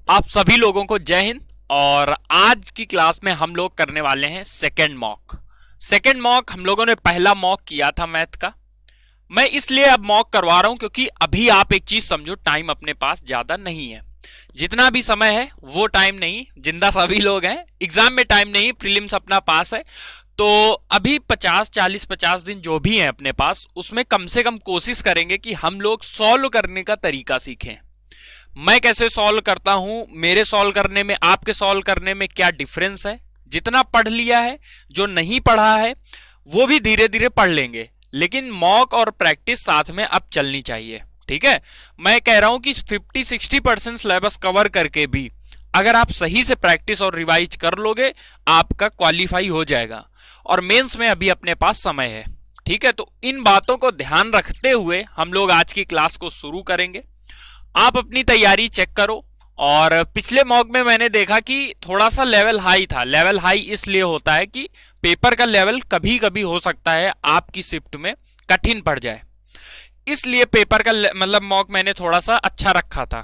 आप सभी लोगों को जय हिंद। और आज की क्लास में हम लोग करने वाले हैं सेकंड मॉक। सेकंड मॉक हम लोगों ने पहला मॉक किया था मैथ का। मैं इसलिए अब मॉक करवा रहा हूं क्योंकि अभी आप एक चीज समझो, टाइम अपने पास ज्यादा नहीं है। जितना भी समय है वो टाइम नहीं, जिंदा सभी लोग हैं, एग्जाम में टाइम नहीं, प्रीलिम्स अपना पास है। तो अभी 50 दिन जो भी हैं अपने पास, उसमें कम से कम कोशिश करेंगे कि हम लोग सॉल्व करने का तरीका सीखें। मैं कैसे सॉल्व करता हूं, मेरे सॉल्व करने में आपके सॉल्व करने में क्या डिफरेंस है। जितना पढ़ लिया है, जो नहीं पढ़ा है वो भी धीरे धीरे पढ़ लेंगे, लेकिन मॉक और प्रैक्टिस साथ में अब चलनी चाहिए। ठीक है, मैं कह रहा हूं कि 50-60% सिलेबस कवर करके भी अगर आप सही से प्रैक्टिस और रिवाइज कर लोगे, आपका क्वालिफाई हो जाएगा। और मेंस में अभी अपने पास समय है। ठीक है, तो इन बातों को ध्यान रखते हुए हम लोग आज की क्लास को शुरू करेंगे। आप अपनी तैयारी चेक करो। और पिछले मॉक में मैंने देखा कि थोड़ा सा लेवल हाई था। लेवल हाई इसलिए होता है कि पेपर का लेवल कभी कभी हो सकता है आपकी शिफ्ट में कठिन पड़ जाए, इसलिए पेपर का मतलब मॉक मैंने थोड़ा सा अच्छा रखा था।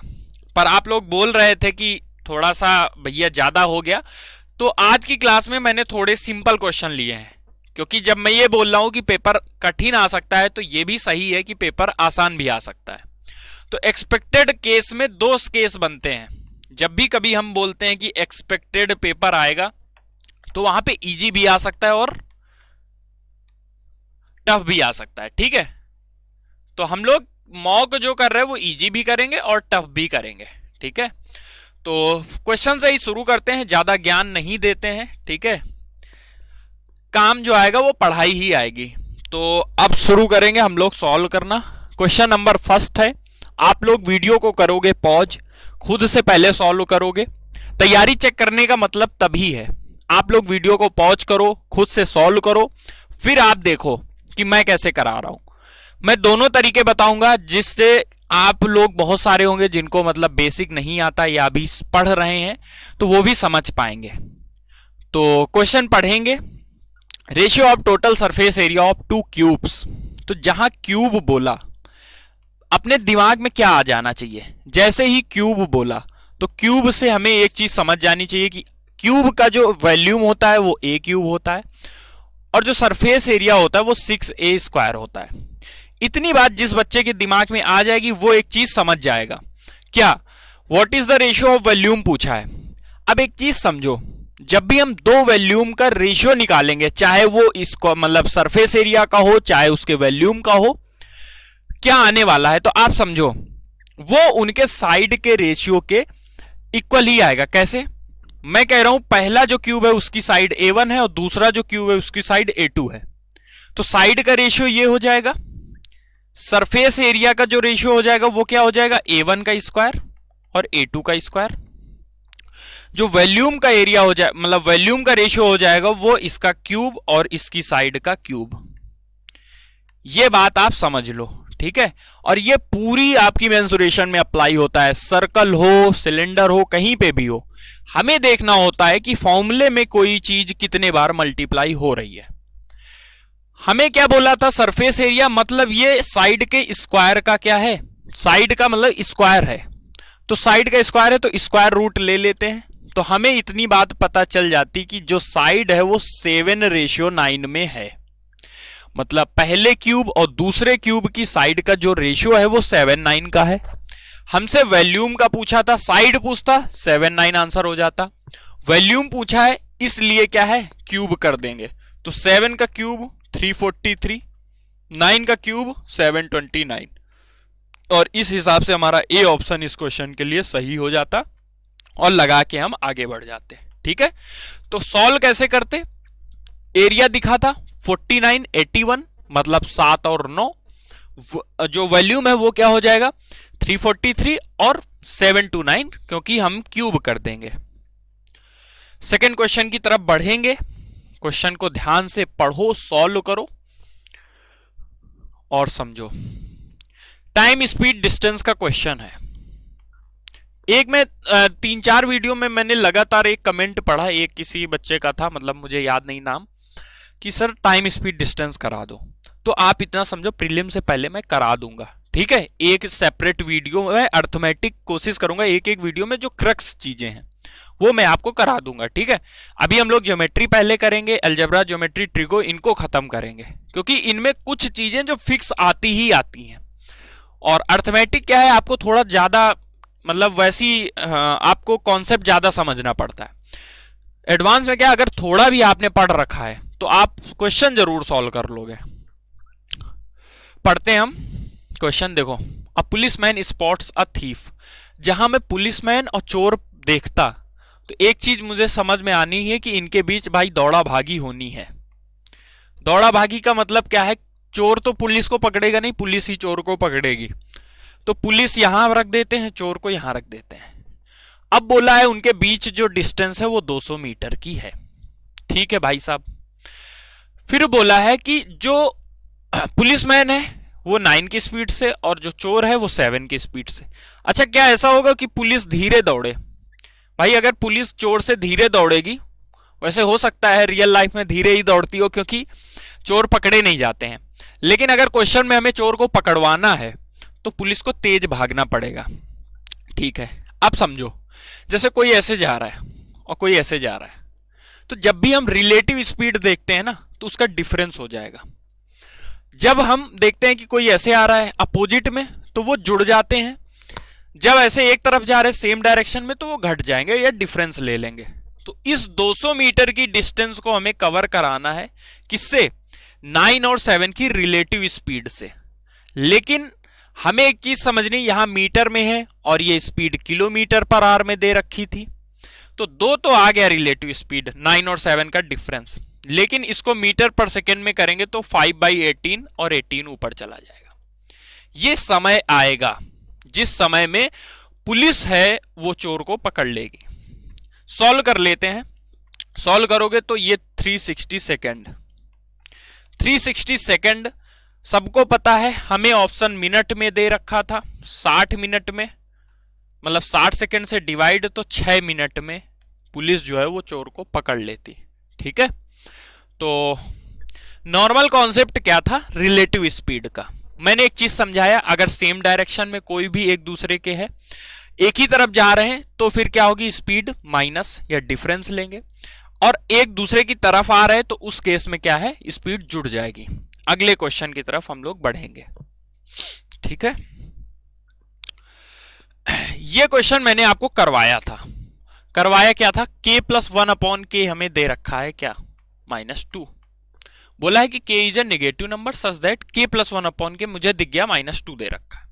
पर आप लोग बोल रहे थे कि थोड़ा सा भैया ज्यादा हो गया, तो आज की क्लास में मैंने थोड़े सिंपल क्वेश्चन लिए हैं। क्योंकि जब मैं ये बोल रहा हूं कि पेपर कठिन आ सकता है, तो ये भी सही है कि पेपर आसान भी आ सकता है। तो एक्सपेक्टेड केस में दो केस बनते हैं। जब भी कभी हम बोलते हैं कि एक्सपेक्टेड पेपर आएगा, तो वहां पे इजी भी आ सकता है और टफ भी आ सकता है। ठीक है, तो हम लोग मॉक जो कर रहे हैं वो इजी भी करेंगे और टफ भी करेंगे। ठीक है, तो क्वेश्चन से ही शुरू करते हैं, ज्यादा ज्ञान नहीं देते हैं। ठीक है, काम जो आएगा वो पढ़ाई ही आएगी। तो अब शुरू करेंगे हम लोग सॉल्व करना। क्वेश्चन नंबर फर्स्ट है। आप लोग वीडियो को करोगे पॉज, खुद से पहले सॉल्व करोगे। तैयारी चेक करने का मतलब तभी है, आप लोग वीडियो को पॉज करो, खुद से सॉल्व करो, फिर आप देखो कि मैं कैसे करा रहा हूं। मैं दोनों तरीके बताऊंगा, जिससे आप लोग बहुत सारे होंगे जिनको मतलब बेसिक नहीं आता या अभी पढ़ रहे हैं, तो वो भी समझ पाएंगे। तो क्वेश्चन पढ़ेंगे। Ratio of total surface area of to cubes. तो जहां क्यूब बोला, अपने दिमाग में क्या आ जाना चाहिए, जैसे ही क्यूब बोला तो क्यूब से हमें एक चीज समझ जानी चाहिए कि क्यूब का जो वॉल्यूम होता है वो ए क्यूब होता है, और जो सरफेस एरिया होता है वो 6a² होता है। इतनी बात जिस बच्चे के दिमाग में आ जाएगी वो एक चीज समझ जाएगा। क्या, what is the ratio of volume पूछा है। अब एक चीज समझो, जब भी हम दो वॉल्यूम का रेशियो निकालेंगे, चाहे वो इसको मतलब सरफेस एरिया का हो चाहे उसके वॉल्यूम का हो, क्या आने वाला है, तो आप समझो वो उनके साइड के रेशियो के इक्वल ही आएगा। कैसे, मैं कह रहा हूं पहला जो क्यूब है उसकी साइड a1 है और दूसरा जो क्यूब है उसकी साइड a2 है, तो साइड का रेशियो ये हो जाएगा। सरफेस एरिया का जो रेशियो हो जाएगा वो क्या हो जाएगा, a1 का स्क्वायर और a2 का स्क्वायर। जो वॉल्यूम का एरिया हो जाए मतलब वॉल्यूम का रेशियो हो जाएगा वो इसका क्यूब और इसकी साइड का क्यूब। ये बात आप समझ लो। ठीक है, और ये पूरी आपकी मेंसुरेशन में अप्लाई होता है, सर्कल हो सिलेंडर हो कहीं पे भी हो। हमें देखना होता है कि फॉर्मूले में कोई चीज कितने बार मल्टीप्लाई हो रही है। हमें क्या बोला था, सरफेस एरिया मतलब ये साइड के स्क्वायर का क्या है, साइड का मतलब स्क्वायर है, तो साइड का स्क्वायर है तो स्क्वायर रूट ले लेते हैं। तो हमें इतनी बात पता चल जाती कि जो साइड है वो 7:9 में है। मतलब पहले क्यूब और दूसरे क्यूब की साइड का जो रेशियो है वो 7:9 का है। हमसे वॉल्यूम का पूछा था, साइड पूछता 7:9 आंसर हो जाता। वॉल्यूम पूछा है इसलिए क्या है, क्यूब कर देंगे, तो 7 का क्यूब 343, 9 का क्यूब 729, और इस हिसाब से हमारा ए ऑप्शन इस क्वेश्चन के लिए सही हो जाता और लगा के हम आगे बढ़ जाते। ठीक है, तो सॉल्व कैसे करते, एरिया दिखा था 49, 81 मतलब 7 और 9, जो वॉल्यूम है वो क्या हो जाएगा 343 और 729, क्योंकि हम क्यूब कर देंगे। सेकेंड क्वेश्चन की तरफ बढ़ेंगे। क्वेश्चन को ध्यान से पढ़ो, सॉल्व करो और समझो। टाइम स्पीड डिस्टेंस का क्वेश्चन है। एक में 3-4 वीडियो में मैंने लगातार एक कमेंट पढ़ा, एक किसी बच्चे का था, मतलब मुझे याद नहीं नाम, कि सर टाइम स्पीड डिस्टेंस करा दो। तो आप इतना समझो, प्रीलिम से पहले मैं करा दूंगा। ठीक है, एक सेपरेट वीडियो में अर्थमेटिक कोशिश करूंगा एक एक वीडियो में जो क्रक्स चीजें हैं वो मैं आपको करा दूंगा। ठीक है, अभी हम लोग ज्योमेट्री पहले करेंगे, अलजेब्रा, ज्योमेट्री, ट्रिगो, इनको खत्म करेंगे क्योंकि इनमें कुछ चीजें जो फिक्स आती ही आती हैं। और अर्थमेटिक क्या है, आपको थोड़ा ज्यादा मतलब वैसी आपको कॉन्सेप्ट ज्यादा समझना पड़ता है। एडवांस में क्या, अगर थोड़ा भी आपने पढ़ रखा है तो आप क्वेश्चन जरूर सॉल्व कर लोगे। पढ़ते हैं हम क्वेश्चन, देखो। A policeman spots a thief. जहां मैं पुलिसमैन और चोर देखता तो एक चीज मुझे समझ में आनी है कि इनके बीच भाई दौड़ा भागी होनी है। दौड़ा भागी का मतलब क्या है, चोर तो पुलिस को पकड़ेगा नहीं, पुलिस ही चोर को पकड़ेगी। तो पुलिस यहां रख देते हैं, चोर को यहां रख देते हैं। अब बोला है उनके बीच जो डिस्टेंस है वो 200 मीटर की है। ठीक है भाई साहब। फिर बोला है कि जो पुलिसमैन है वो 9 की स्पीड से और जो चोर है वो 7 की स्पीड से। अच्छा, क्या ऐसा होगा कि पुलिस धीरे दौड़े? भाई अगर पुलिस चोर से धीरे दौड़ेगी, वैसे हो सकता है रियल लाइफ में धीरे ही दौड़ती हो क्योंकि चोर पकड़े नहीं जाते हैं, लेकिन अगर क्वेश्चन में हमें चोर को पकड़वाना है तो पुलिस को तेज भागना पड़ेगा। ठीक है, अब समझो, जैसे कोई ऐसे जा रहा है और कोई ऐसे जा रहा है, तो जब भी हम रिलेटिव स्पीड देखते हैं ना तो उसका डिफरेंस हो जाएगा। जब हम देखते हैं कि कोई ऐसे आ रहा है अपोजिट में तो वो जुड़ जाते हैं, जब ऐसे एक तरफ जा रहे सेम डायरेक्शन में तो वो घट जाएंगे या डिफरेंस ले लेंगे। तो इस 200 मीटर की डिस्टेंस को हमें कवर कराना है किससे? 9 और 7 की रिलेटिव स्पीड से। लेकिन हमें एक चीज समझनी, यहां मीटर में है और ये स्पीड किलोमीटर पर आवर में दे रखी थी, तो दो तो आ गया रिलेटिव स्पीड, 9 और 7 का डिफरेंस। लेकिन इसको मीटर पर सेकेंड में करेंगे तो 5/18 और 18 ऊपर चला जाएगा। ये समय आएगा जिस समय में पुलिस है वो चोर को पकड़ लेगी। सॉल्व कर लेते हैं। सॉल्व करोगे तो ये 360 सेकेंड, 360 सेकेंड सबको पता है। हमें ऑप्शन मिनट में दे रखा था, 60 मिनट में, मतलब 60 सेकेंड से डिवाइड, तो 6 मिनट में पुलिस जो है वो चोर को पकड़ लेती। ठीक है, तो नॉर्मल कॉन्सेप्ट क्या था? रिलेटिव स्पीड का। मैंने एक चीज समझाया, अगर सेम डायरेक्शन में कोई भी एक दूसरे के है, एक ही तरफ जा रहे हैं, तो फिर क्या होगी? स्पीड माइनस या डिफरेंस लेंगे। और एक दूसरे की तरफ आ रहे हैं तो उस केस में क्या है? स्पीड जुड़ जाएगी। अगले क्वेश्चन की तरफ हम लोग बढ़ेंगे। ठीक है, यह क्वेश्चन मैंने आपको करवाया था। करवाया क्या था? k+1/k हमें दे रखा है क्या? -2। बोला है कि k is a negative number such that k+1/k मुझे दिख गया -2 दे रखा है।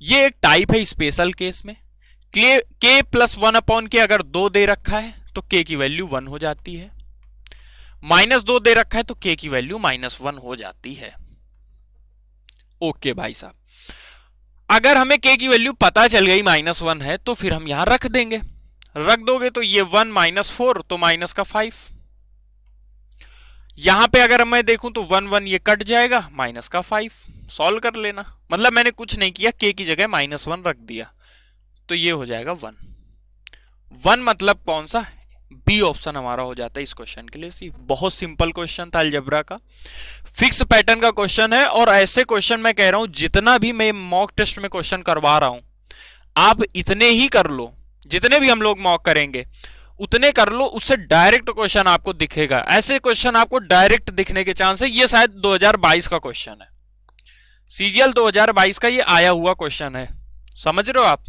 ये एक टाइप है स्पेशल केस में। k+1/k अगर 2 दे रखा है तो k की वैल्यू 1 हो जाती है, -2 दे रखा है तो k की वैल्यू -1 हो जाती है। ओके भाई साहब, अगर हमें k की वैल्यू पता चल गई -1 है तो फिर हम यहां रख देंगे। रख दोगे तो ये 1 -4 तो माइनस का 5। यहां पे अगर मैं देखूं तो 1 1 ये कट जाएगा, माइनस का 5। सॉल्व कर लेना, मतलब मैंने कुछ नहीं किया, k की जगह -1 रख दिया तो ये हो जाएगा 1। 1 मतलब कौन सा? बी ऑप्शन हमारा हो जाता है इस क्वेश्चन के लिए। सी, बहुत सिंपल क्वेश्चन था अलजेब्रा का, फिक्स पैटर्न का क्वेश्चन है। और ऐसे क्वेश्चन मैं कह रहा हूं, जितना भी मैं मॉक टेस्ट में क्वेश्चन करवा रहा हूं, आप इतने ही कर लो, जितने भी हम लोग मॉक करेंगे उतने कर लो, उससे डायरेक्ट क्वेश्चन आपको दिखेगा। ऐसे क्वेश्चन आपको डायरेक्ट दिखने के चांस है। ये शायद 2022 का क्वेश्चन है, सीजीएल 2022 का ये आया हुआ क्वेश्चन है, समझ रहे हो आप?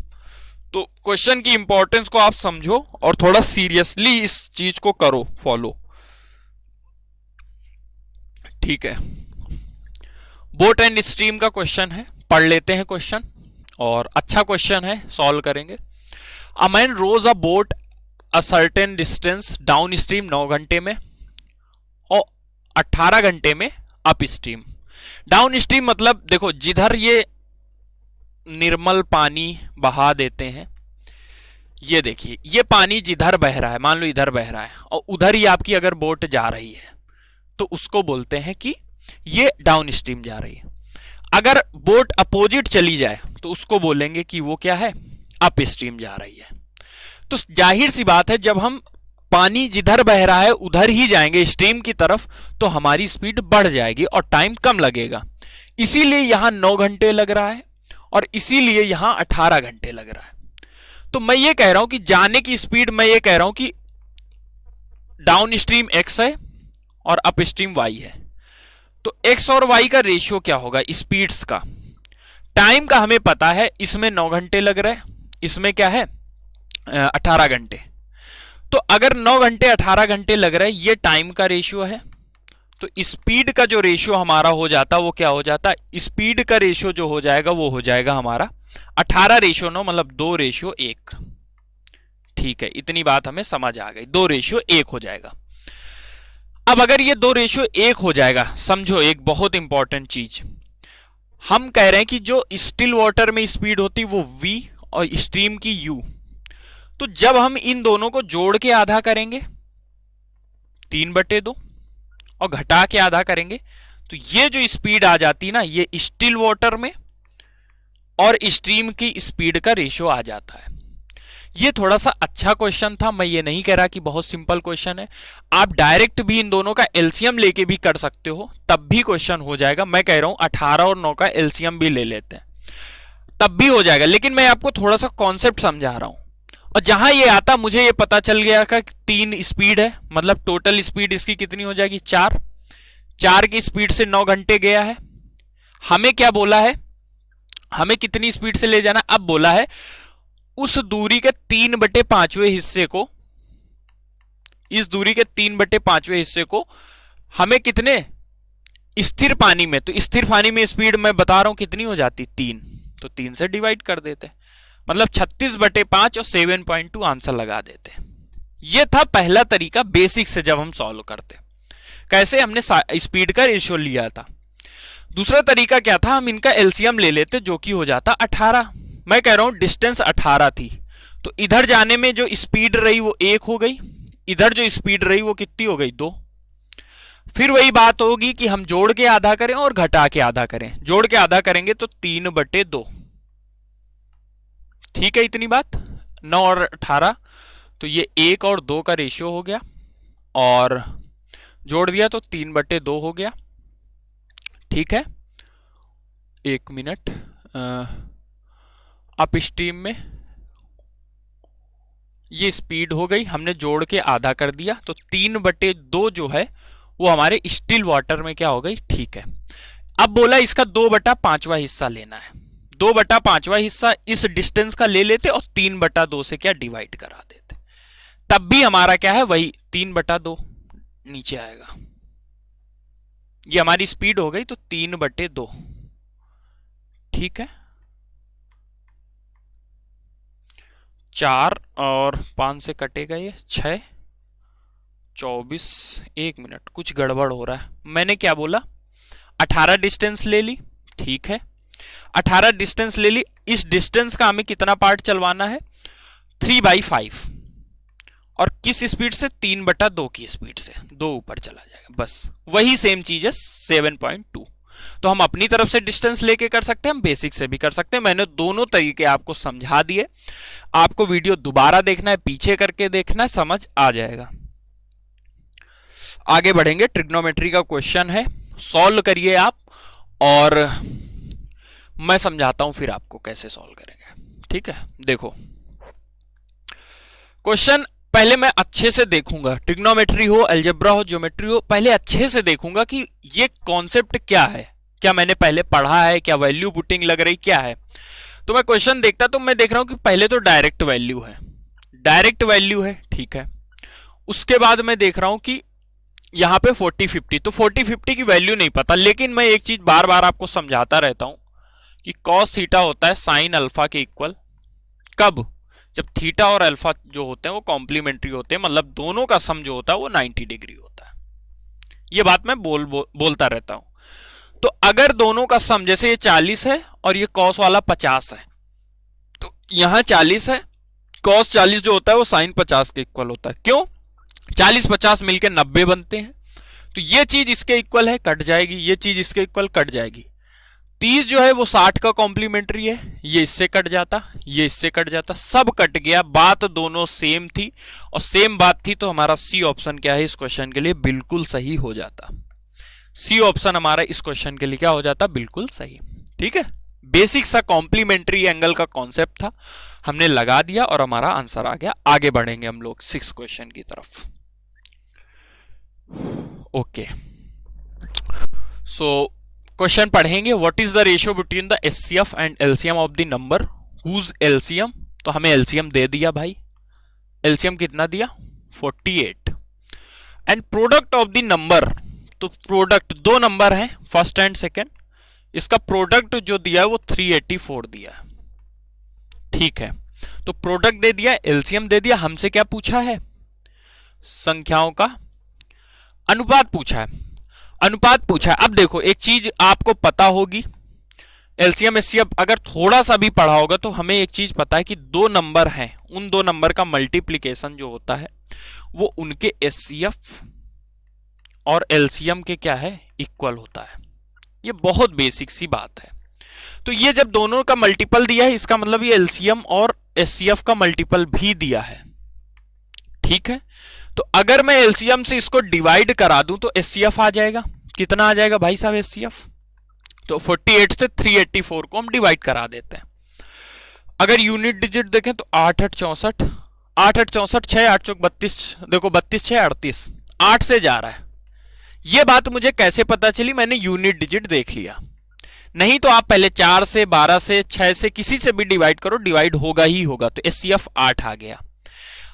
तो क्वेश्चन की इंपॉर्टेंस को आप समझो और थोड़ा सीरियसली इस चीज को करो फॉलो। ठीक है, बोट एंड स्ट्रीम का क्वेश्चन है, पढ़ लेते हैं क्वेश्चन, और अच्छा क्वेश्चन है, सॉल्व करेंगे। A man rows a boat a certain distance downstream 9 घंटे में और 18 घंटे में अप स्ट्रीम। डाउन स्ट्रीम मतलब देखो, जिधर ये निर्मल पानी बहा देते हैं, ये देखिए ये पानी जिधर बह रहा है, मान लो इधर बह रहा है और उधर ही आपकी अगर बोट जा रही है तो उसको बोलते हैं कि ये डाउन स्ट्रीम जा रही है। अगर बोट अपोजिट चली जाए तो उसको बोलेंगे कि वो क्या है? अप स्ट्रीम जा रही है। तो जाहिर सी बात है, जब हम पानी जिधर बह रहा है उधर ही जाएंगे स्ट्रीम की तरफ, तो हमारी स्पीड बढ़ जाएगी और टाइम कम लगेगा। इसीलिए यहां 9 घंटे लग रहा है और इसीलिए यहां 18 घंटे लग रहा है। तो मैं ये कह रहा हूं कि जाने की स्पीड, मैं ये कह रहा हूं कि डाउन स्ट्रीम x है और अप स्ट्रीम y है। तो x और y का रेशियो क्या होगा स्पीड्स का? टाइम का हमें पता है, इसमें 9 घंटे लग रहे हैं, इसमें क्या है 18 घंटे। तो अगर 9 घंटे 18 घंटे लग रहा है, ये टाइम का रेशियो है, तो स्पीड का जो रेशियो हमारा हो जाता वो क्या हो जाता? स्पीड का रेशियो जो हो जाएगा वो हो जाएगा हमारा 18:9, मतलब 2:1। ठीक है, इतनी बात हमें समझ आ गई, 2:1 हो जाएगा। अब अगर ये 2:1 हो जाएगा, समझो एक बहुत इंपॉर्टेंट चीज, हम कह रहे हैं कि जो स्टिल वाटर में स्पीड होती वो v और स्ट्रीम की u, तो जब हम इन दोनों को जोड़ के आधा करेंगे 3/2 और घटा के आधा करेंगे, तो ये जो स्पीड आ जाती ना, ये स्टिल वाटर में और स्ट्रीम की स्पीड का रेशियो आ जाता है। ये थोड़ा सा अच्छा क्वेश्चन था, मैं ये नहीं कह रहा कि बहुत सिंपल क्वेश्चन है। आप डायरेक्ट भी इन दोनों का एलसीएम लेके भी कर सकते हो, तब भी क्वेश्चन हो जाएगा। मैं कह रहा हूं 18 और 9 का एलसीएम भी ले लेते हैं, तब भी हो जाएगा। लेकिन मैं आपको थोड़ा सा कॉन्सेप्ट समझा रहा हूं। और जहां ये आता, मुझे ये पता चल गया कि 3 स्पीड है, मतलब टोटल स्पीड इसकी कितनी हो जाएगी 4 की स्पीड से 9 घंटे गया है। हमें क्या बोला है, हमें कितनी स्पीड से ले जाना? अब बोला है उस दूरी के 3/5वें हिस्से को, इस दूरी के 3/5वें हिस्से को हमें कितने स्थिर पानी में, तो स्थिर पानी में स्पीड मैं बता रहा हूं कितनी हो जाती 3, तो 3 से डिवाइड कर देते, मतलब 36/5 और 7.2 आंसर लगा देते। ये था पहला तरीका बेसिक से जब हम सॉल्व करते, कैसे हमने स्पीड का रेशियो लिया था। दूसरा तरीका क्या था, हम इनका एलसीएम ले लेते जो कि हो जाता 18। मैं कह रहा हूं डिस्टेंस 18 थी, तो इधर जाने में जो स्पीड रही वो 1 हो गई, इधर जो स्पीड रही वो कितनी हो गई 2। फिर वही बात होगी कि हम जोड़ के आधा करें और घटा के आधा करें। जोड़ के आधा करेंगे तो 3/2। ठीक है, इतनी बात। 9 और 18, तो ये 1 और 2 का रेशियो हो गया, और जोड़ दिया तो 3/2 हो गया। ठीक है, 1 मिनट। अप स्ट्रीम में ये स्पीड हो गई, हमने जोड़ के आधा कर दिया, तो 3/2 जो है वो हमारे स्टिल वाटर में क्या हो गई। ठीक है, अब बोला इसका 2/5वां हिस्सा लेना है। 2/5वां हिस्सा इस डिस्टेंस का ले लेते और 3/2 से क्या डिवाइड करा देते, तब भी हमारा क्या है वही 3/2 नीचे आएगा। ये हमारी स्पीड हो गई, तो 3/2। ठीक है, 4 और 5 से कटेगा ये 6, 24, 1 मिनट, कुछ गड़बड़ हो रहा है। मैंने क्या बोला, 18 डिस्टेंस ले ली। ठीक है, 18 डिस्टेंस ले ली। इस डिस्टेंस का हमें कितना पार्ट चलवाना है 3/5, और किस स्पीड से 3/2 की स्पीड से, 2 ऊपर चला जाएगा, बस वही सेम चीज है 7.2। तो हम अपनी तरफ से डिस्टेंस लेके कर सकते हैं, हम बेसिक से भी कर सकते हैं। मैंने दोनों तरीके आपको समझा दिए। आपको वीडियो दोबारा देखना है, पीछे करके देखना है, समझ आ जाएगा। आगे बढ़ेंगे, ट्रिग्नोमेट्री का क्वेश्चन है, सॉल्व करिए आप, और मैं समझाता हूं फिर आपको कैसे सॉल्व करेंगे। ठीक है, देखो क्वेश्चन पहले मैं अच्छे से देखूंगा, ट्रिग्नोमेट्री हो, अलजेब्रा हो, ज्योमेट्री हो, पहले अच्छे से देखूंगा कि ये कॉन्सेप्ट क्या है, क्या मैंने पहले पढ़ा है, क्या वैल्यू पुटिंग लग रही क्या है। तो मैं क्वेश्चन देखता, तो मैं देख रहा हूं कि पहले तो डायरेक्ट वैल्यू है, डायरेक्ट वैल्यू है। ठीक है, उसके बाद मैं देख रहा हूं कि यहां पे 40-50, तो 40-50 की वैल्यू नहीं पता, लेकिन मैं एक चीज बार बार आपको समझाता रहता हूं कि कॉस थीटा होता है साइन अल्फा के इक्वल। कब? जब थीटा और अल्फा जो होते हैं वो कॉम्प्लीमेंट्री होते हैं, मतलब दोनों का सम जो होता है वो 90 डिग्री होता है। ये बात मैं बोलता रहता हूं। तो अगर दोनों का सम, जैसे ये 40 है और ये कॉस वाला 50 है, तो यहां 40 है, कॉस 40 जो होता है वो साइन 50 के इक्वल होता है। क्यों? 40-50 मिलके 90 बनते हैं, तो ये चीज इसके इक्वल है, कट जाएगी, ये चीज इसके इक्वल कट जाएगी। 30 जो है वो 60 का कॉम्प्लीमेंट्री है, ये इससे कट जाता, ये इससे कट जाता, सब कट गया, बात दोनों सेम थी, और सेम बात थी, तो हमारा सी ऑप्शन क्या है इस क्वेश्चन के लिए बिल्कुल सही हो जाता। सी ऑप्शन हमारा इस क्वेश्चन के लिए क्या हो जाता, बिल्कुल सही। ठीक है, बेसिक सा कॉम्प्लीमेंट्री एंगल का कॉन्सेप्ट था, हमने लगा दिया और हमारा आंसर आ गया। आगे बढ़ेंगे हम लोग 6 क्वेश्चन की तरफ। ओके, सो क्वेश्चन पढ़ेंगे। What is the ratio between the HCF and LCM of the number whose LCM. तो हमें एलसीएम दे दिया भाई, एलसीएम कितना दिया 48। And product of the number, तो प्रोडक्ट दो नंबर है फर्स्ट एंड सेकेंड, इसका प्रोडक्ट जो दिया है वो 384 दिया है। ठीक है, तो प्रोडक्ट दे दिया, एलसीएम दे दिया। हमसे क्या पूछा है, संख्याओं का अनुपात पूछा है, अनुपात पूछा है। अब देखो एक चीज आपको पता होगी, एलसीएम एचसीएफ अगर थोड़ा सा भी पढ़ा होगा तो हमें एक चीज पता है कि दो नंबर हैं, उन दो नंबर का मल्टीप्लिकेशन जो होता है वो उनके एचसीएफ और एलसीएम के क्या है, इक्वल होता है। ये बहुत बेसिक सी बात है। तो ये जब दोनों का मल्टीपल दिया है, इसका मतलब ये एलसीएम और एचसीएफ का मल्टीपल भी दिया है। ठीक है, तो अगर मैं एलसीएम से इसको डिवाइड करा दूं तो एचसीएफ आ जाएगा। कितना आ जाएगा भाई साहब एचसीएफ, तो 48 से 384 को हम डिवाइड करा देते हैं। अगर यूनिट डिजिट देखें तो 8 8 64, 8 8 64, 6 8 चौक 32, देखो 32 6 38, 8 से जा रहा है। ये बात मुझे कैसे पता चली, मैंने यूनिट डिजिट देख लिया। नहीं तो आप पहले 4 से 12 से 6 से किसी से भी डिवाइड करो, डिवाइड होगा ही होगा। तो एचसीएफ 8 आ गया।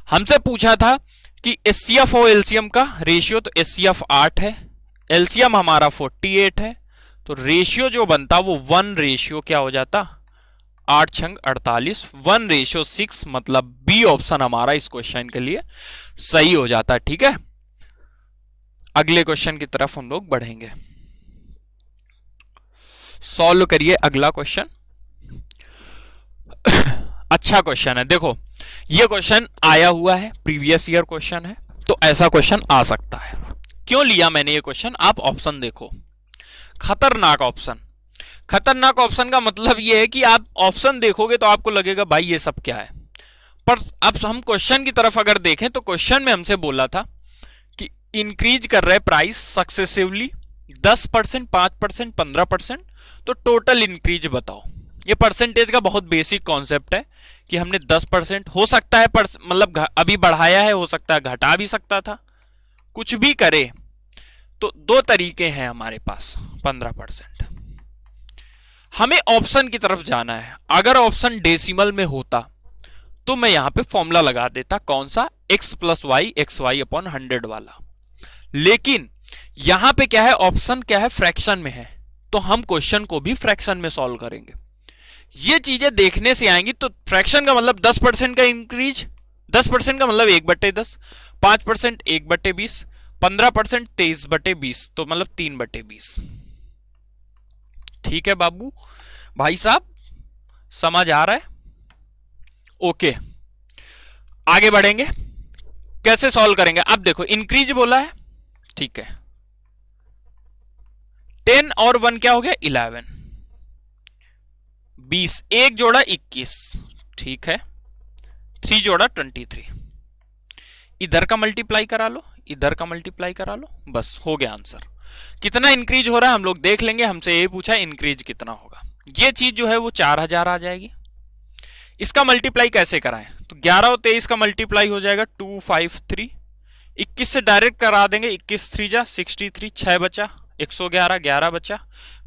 हमसे पूछा था कि एचसीएफ और एलसीएम का रेशियो, तो एचसीएफ 8 है, एलसीएम हमारा 48 है, तो रेशियो जो बनता वो 1 रेशियो क्या हो जाता, 8 छंग 48, 1:6, मतलब बी ऑप्शन हमारा इस क्वेश्चन के लिए सही हो जाता है। ठीक है, अगले क्वेश्चन की तरफ हम लोग बढ़ेंगे। सॉल्व करिए अगला क्वेश्चन। अच्छा क्वेश्चन है, देखो ये क्वेश्चन आया हुआ है, प्रीवियस ईयर क्वेश्चन है, तो ऐसा क्वेश्चन आ सकता है। क्यों लिया मैंने ये क्वेश्चन, आप ऑप्शन देखो, खतरनाक ऑप्शन। खतरनाक ऑप्शन का मतलब ये है कि आप ऑप्शन देखोगे तो आपको लगेगा भाई ये सब क्या है, पर अब हम क्वेश्चन की तरफ अगर देखें तो क्वेश्चन में हमसे बोला था कि इंक्रीज कर रहे प्राइस सक्सेसिवली 10%, 5%, 15%, तो टोटल इंक्रीज बताओ। ये परसेंटेज का बहुत बेसिक कॉन्सेप्ट है कि हमने 10% हो सकता है, मतलब अभी बढ़ाया है, हो सकता है घटा भी सकता था, कुछ भी करे। तो दो तरीके हैं हमारे पास, 15%। हमें ऑप्शन की तरफ जाना है। अगर ऑप्शन डेसिमल में होता तो मैं यहां पे फॉर्मूला लगा देता, कौन सा, x + y xy अपॉन 100 वाला। लेकिन यहां पे क्या है, ऑप्शन क्या है, फ्रैक्शन में है, तो हम क्वेश्चन को भी फ्रैक्शन में सॉल्व करेंगे। ये चीजें देखने से आएंगी। तो फ्रैक्शन का मतलब 10% का इंक्रीज, 10% का मतलब 1/10, 5% 1/20, 15% 23/20, तो मतलब 3/20। ठीक है बाबू, भाई साहब समझ आ रहा है? ओके, आगे बढ़ेंगे। कैसे सॉल्व करेंगे, अब देखो इंक्रीज बोला है, ठीक है, 10 और 1 क्या हो गया, 11, 20, एक जोड़ा 21, ठीक है, 3 जोड़ा 23। इधर का मल्टीप्लाई करा लो, इधर का मल्टीप्लाई करा लो, बस हो गया आंसर। कितना इंक्रीज हो रहा है हम लोग देख लेंगे, हमसे ये पूछा है इंक्रीज कितना होगा। ये चीज जो है वो 4000 आ जाएगी। इसका मल्टीप्लाई कैसे कराएं, तो 11 और 23 का मल्टीप्लाई हो जाएगा 253, 21 से डायरेक्ट करा देंगे, 21 3 जा 63, 6 बचा 111, 11 बचा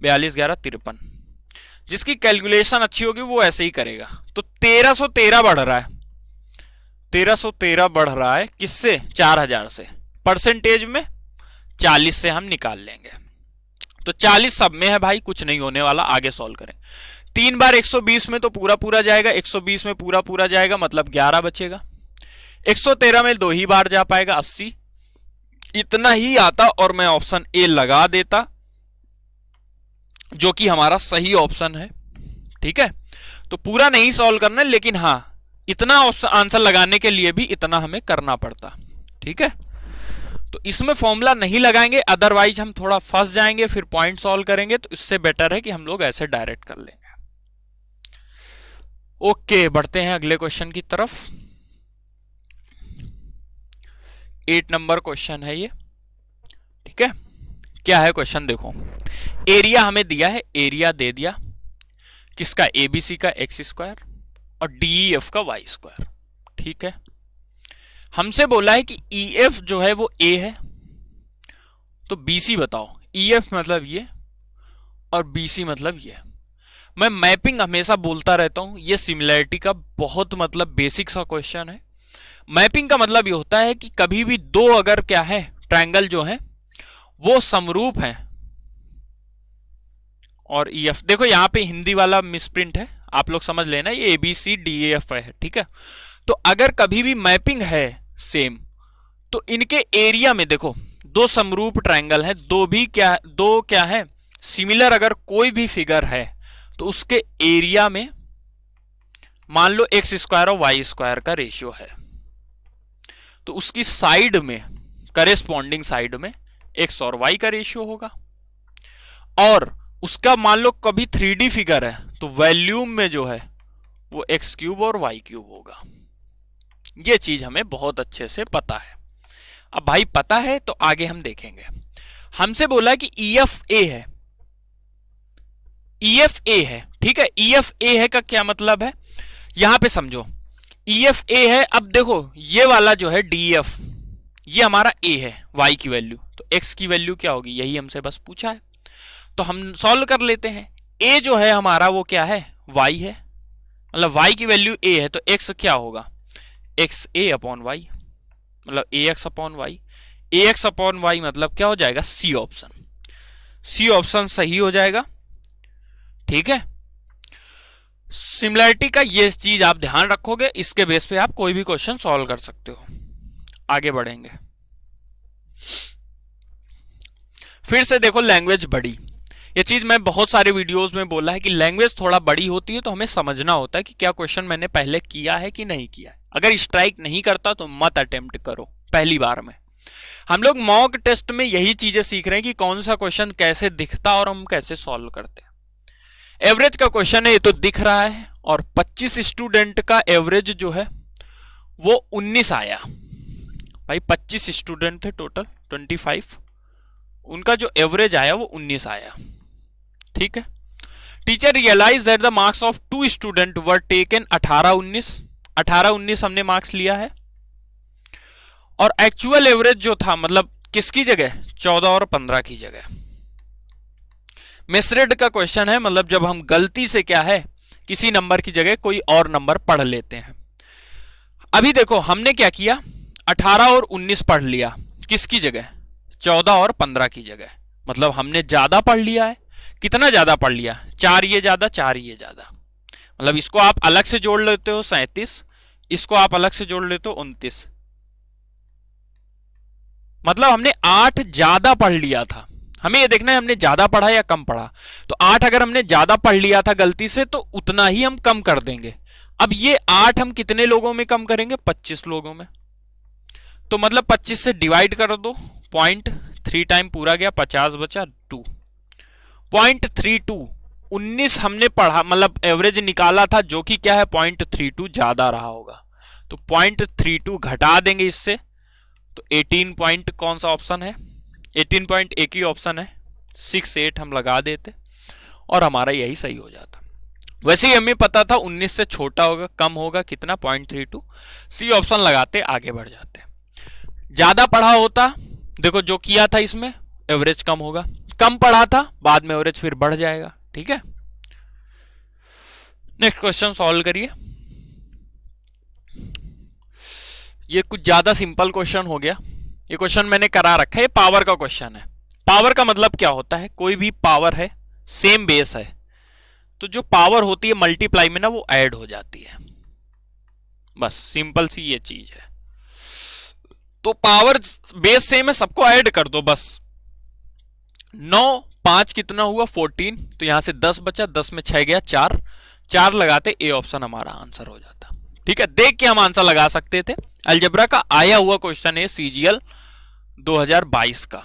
42, 11 53। जिसकी कैलकुलेशन अच्छी होगी वो ऐसे ही करेगा। तो 1313 बढ़ रहा है, 1313 बढ़ रहा है किससे, 4000 से। परसेंटेज में 40 से हम निकाल लेंगे, तो 40 सब में है भाई, कुछ नहीं होने वाला। आगे सॉल्व करें, 3 बार 120 में तो पूरा पूरा जाएगा, 120 में पूरा पूरा जाएगा, मतलब 11 बचेगा। 113 में 2 ही बार जा पाएगा, 80। इतना ही आता और मैं ऑप्शन ए लगा देता, जो कि हमारा सही ऑप्शन है। ठीक है, तो पूरा नहीं सॉल्व करना, लेकिन हाँ इतना आंसर लगाने के लिए भी इतना हमें करना पड़ता। ठीक है, तो इसमें फॉर्मूला नहीं लगाएंगे, अदरवाइज हम थोड़ा फंस जाएंगे, फिर पॉइंट सॉल्व करेंगे। तो इससे बेटर है कि हम लोग ऐसे डायरेक्ट कर लेंगे। ओके, बढ़ते हैं अगले क्वेश्चन की तरफ। 8 नंबर क्वेश्चन है ये। ठीक है, क्या है क्वेश्चन देखो, एरिया हमें दिया है, एरिया दे दिया, किसका, एबीसी का एक्स स्क्वायर और डीईएफ का वाई स्क्वायर। ठीक है, हमसे बोला है कि ईएफ जो है वो ए है, तो बीसी बताओ। ईएफ मतलब ये और बीसी मतलब ये। मैं मैपिंग हमेशा बोलता रहता हूं, ये सिमिलैरिटी का बहुत मतलब बेसिक सा क्वेश्चन है। मैपिंग का मतलब ये होता है कि कभी भी दो अगर क्या है ट्रायंगल जो है वो समरूप है, और ईएफ देखो यहां पे हिंदी वाला मिसप्रिंट है, आप लोग समझ लेना, ये एबीसी डीएफ है। ठीक है, तो अगर कभी भी मैपिंग है सेम, तो इनके एरिया में देखो दो समरूप ट्रायंगल है, दो क्या है सिमिलर, अगर कोई भी फिगर है तो उसके एरिया में मान लो एक्स स्क्वायर और वाई स्क्वायर का रेशियो है, तो उसकी साइड में करेस्पॉन्डिंग साइड में एक्स और वाई का रेशियो होगा। और उसका मान लो कभी 3D फिगर है तो वॉल्यूम में जो है वो एक्स क्यूब और वाई क्यूब होगा। ये चीज हमें बहुत अच्छे से पता है। अब भाई पता है तो आगे हम देखेंगे। हमसे बोला कि ईएफ ए है, ईएफ ए है। ठीक है, ईएफ ए है का क्या मतलब है, यहां पे समझो ईएफ ए है। अब देखो ये वाला जो है डीएफ, ये हमारा ए है, वाई की वैल्यू, तो एक्स की वैल्यू क्या होगी, यही हमसे बस पूछा है, तो हम सॉल्व कर लेते हैं। ए जो है हमारा वो क्या है, वाई है, मतलब वाई की वैल्यू ए है, तो एक्स क्या होगा, एक्स ए अपॉन वाई, मतलब ए एक्स अपॉन वाई। ए एक्स अपॉन वाई मतलब क्या हो जाएगा, सी ऑप्शन। सी ऑप्शन सही हो जाएगा। ठीक है, सिमिलैरिटी का ये चीज आप ध्यान रखोगे, इसके बेस पे आप कोई भी क्वेश्चन सॉल्व कर सकते हो। आगे बढ़ेंगे, फिर से देखो लैंग्वेज बड़ी, ये चीज मैं बहुत सारे वीडियोस में बोला है कि लैंग्वेज थोड़ा बड़ी होती है तो हमें समझना होता है कि क्या क्वेश्चन मैंने पहले किया है कि नहीं किया है। अगर स्ट्राइक नहीं करता तो मत अटेम्प्ट करो पहली बार में। हम लोग मॉक टेस्ट में यही चीजें सीख रहे हैं कि कौन सा क्वेश्चन कैसे दिखता और हम कैसे सॉल्व करते हैं। एवरेज का क्वेश्चन है, ये तो दिख रहा है, और 25 स्टूडेंट का एवरेज जो है वो 19 आया। भाई 25 स्टूडेंट थे टोटल 25, उनका जो एवरेज आया वो 19 आया। ठीक है, teacher realise that the marks of 2 student were taken 18-19 हमने मार्क्स लिया है, और एक्चुअल एवरेज जो था मतलब किसकी जगह, 14 और 15 की जगह। मिसरीड का क्वेश्चन है, मतलब जब हम गलती से क्या है किसी नंबर की जगह कोई और नंबर पढ़ लेते हैं। अभी देखो हमने क्या किया, 18 और 19 पढ़ लिया, किसकी जगह, 14 और 15 की जगह, मतलब हमने ज्यादा पढ़ लिया है। कितना ज्यादा पढ़ लिया, 4 ये ज्यादा 4 ये ज्यादा, मतलब इसको आप अलग से जोड़ लेते हो 37, इसको आप अलग से जोड़ लेते हो 29, मतलब हमने 8 ज्यादा पढ़ लिया था। हमें ये देखना है हमने ज्यादा पढ़ा या कम पढ़ा, तो 8 अगर हमने ज्यादा पढ़ लिया था गलती से तो उतना ही हम कम कर देंगे। अब ये 8 हम कितने लोगों में कम करेंगे, 25 लोगों में, तो मतलब 25 से डिवाइड कर दो, 0.3 टाइम पूरा गया, 50 बचा 2, 0.32। 19 हमने पढ़ा मतलब एवरेज निकाला था जो कि क्या है 0.32 ज्यादा रहा होगा, तो 0.32 घटा देंगे इससे, तो 18 पॉइंट कौन सा ऑप्शन है, 18 पॉइंट एक ही ऑप्शन है, 68 हम लगा देते और हमारा यही सही हो जाता। वैसे ही हमें पता था 19 से छोटा होगा, कम होगा कितना 0.32, सी ऑप्शन लगाते आगे बढ़ जाते। ज्यादा पढ़ा होता, देखो जो किया था इसमें एवरेज कम होगा, कम पढ़ा था बाद में एवरेज फिर बढ़ जाएगा। ठीक है, नेक्स्ट क्वेश्चन सॉल्व करिए। ये कुछ ज्यादा सिंपल क्वेश्चन हो गया, ये क्वेश्चन मैंने करा रखा है, पावर का क्वेश्चन है। पावर का मतलब क्या होता है, कोई भी पावर है सेम बेस है तो जो पावर होती है मल्टीप्लाई में ना वो ऐड हो जाती है, बस सिंपल सी ये चीज है। तो पावर बेस सेम है, सबको ऐड कर दो बस। 9 5 कितना हुआ 14, तो यहां से 10 बचा, 10 में 6 गया 4, 4 लगाते ए ऑप्शन हमारा आंसर हो जाता। ठीक है, देख के हम आंसर लगा सकते थे। अलजेब्रा का आया हुआ क्वेश्चन है सीजीएल 2022 का,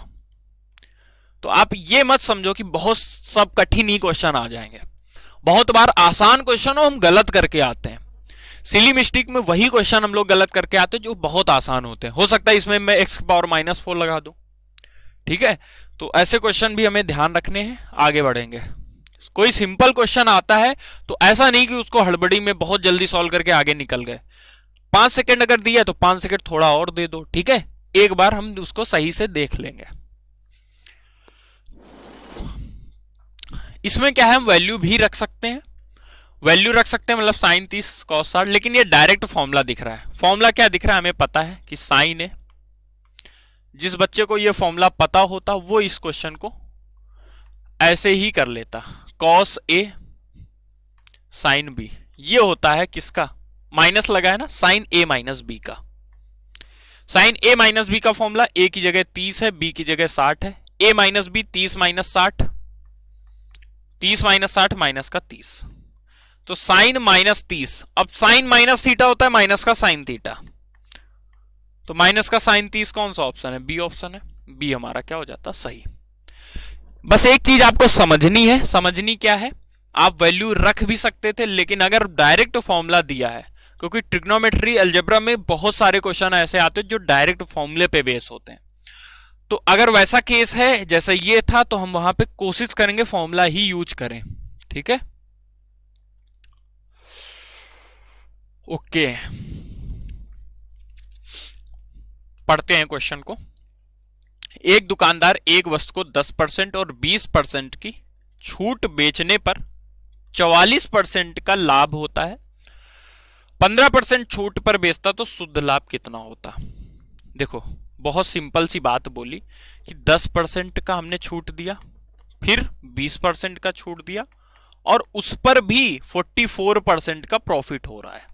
तो आप ये मत समझो कि बहुत सब कठिन ही क्वेश्चन आ जाएंगे। बहुत बार आसान क्वेश्चन हम गलत करके आते हैं, सिली मिस्टेक में वही क्वेश्चन हम लोग गलत करके आते हैं जो बहुत आसान होते हैं। हो सकता है इसमें मैं x पावर -4 लगा दूं। ठीक है, तो ऐसे क्वेश्चन भी हमें ध्यान रखने हैं। आगे बढ़ेंगे, कोई सिंपल क्वेश्चन आता है तो ऐसा नहीं कि उसको हड़बड़ी में बहुत जल्दी सॉल्व करके आगे निकल गए। 5 सेकंड अगर दिया तो 5 सेकंड थोड़ा और दे दो, ठीक है, एक बार हम उसको सही से देख लेंगे। इसमें क्या है, हम वैल्यू भी रख सकते हैं, वैल्यू रख सकते हैं, मतलब साइन 30 कॉस 60, लेकिन ये डायरेक्ट फॉर्मूला दिख रहा है। फॉर्मूला क्या दिख रहा है, हमें पता है कि साइन है। जिस बच्चे को ये फॉर्मूला पता होता वो इस क्वेश्चन को ऐसे ही कर लेता, कॉस ए साइन बी। ये होता है किसका, माइनस लगा है ना, साइन ए माइनस बी का। साइन ए माइनस बी का फॉर्मूला ए की जगह 30 है, बी की जगह 60 है। A minus B 30 minus 60, 30 minus 60 minus का 30, तो साइन माइनस 30। अब साइन माइनस थीटा होता है माइनस का साइन थीटा, तो माइनस का साइन 30 कौन सा ऑप्शन है, बी ऑप्शन है। बी हमारा क्या हो जाता, सही। बस एक चीज आपको समझनी है, समझनी क्या है, आप वैल्यू रख भी सकते थे, लेकिन अगर डायरेक्ट फॉर्मूला दिया है, क्योंकि ट्रिग्नोमेट्री अलजेब्रा में बहुत सारे क्वेश्चन ऐसे आते हैं जो डायरेक्ट फॉर्मूले पे बेस होते हैं, तो अगर वैसा केस है जैसे ये था तो हम वहां पे कोशिश करेंगे फॉर्मूला ही यूज करें, ठीक है। ओके, पढ़ते हैं क्वेश्चन को। एक दुकानदार एक वस्तु को 10% और 20% की छूट बेचने पर 44% का लाभ होता है, 15% छूट पर बेचता तो शुद्ध लाभ कितना होता। देखो बहुत सिंपल सी बात बोली कि 10% का हमने छूट दिया, फिर 20% का छूट दिया, और उस पर भी 44% का प्रॉफिट हो रहा है।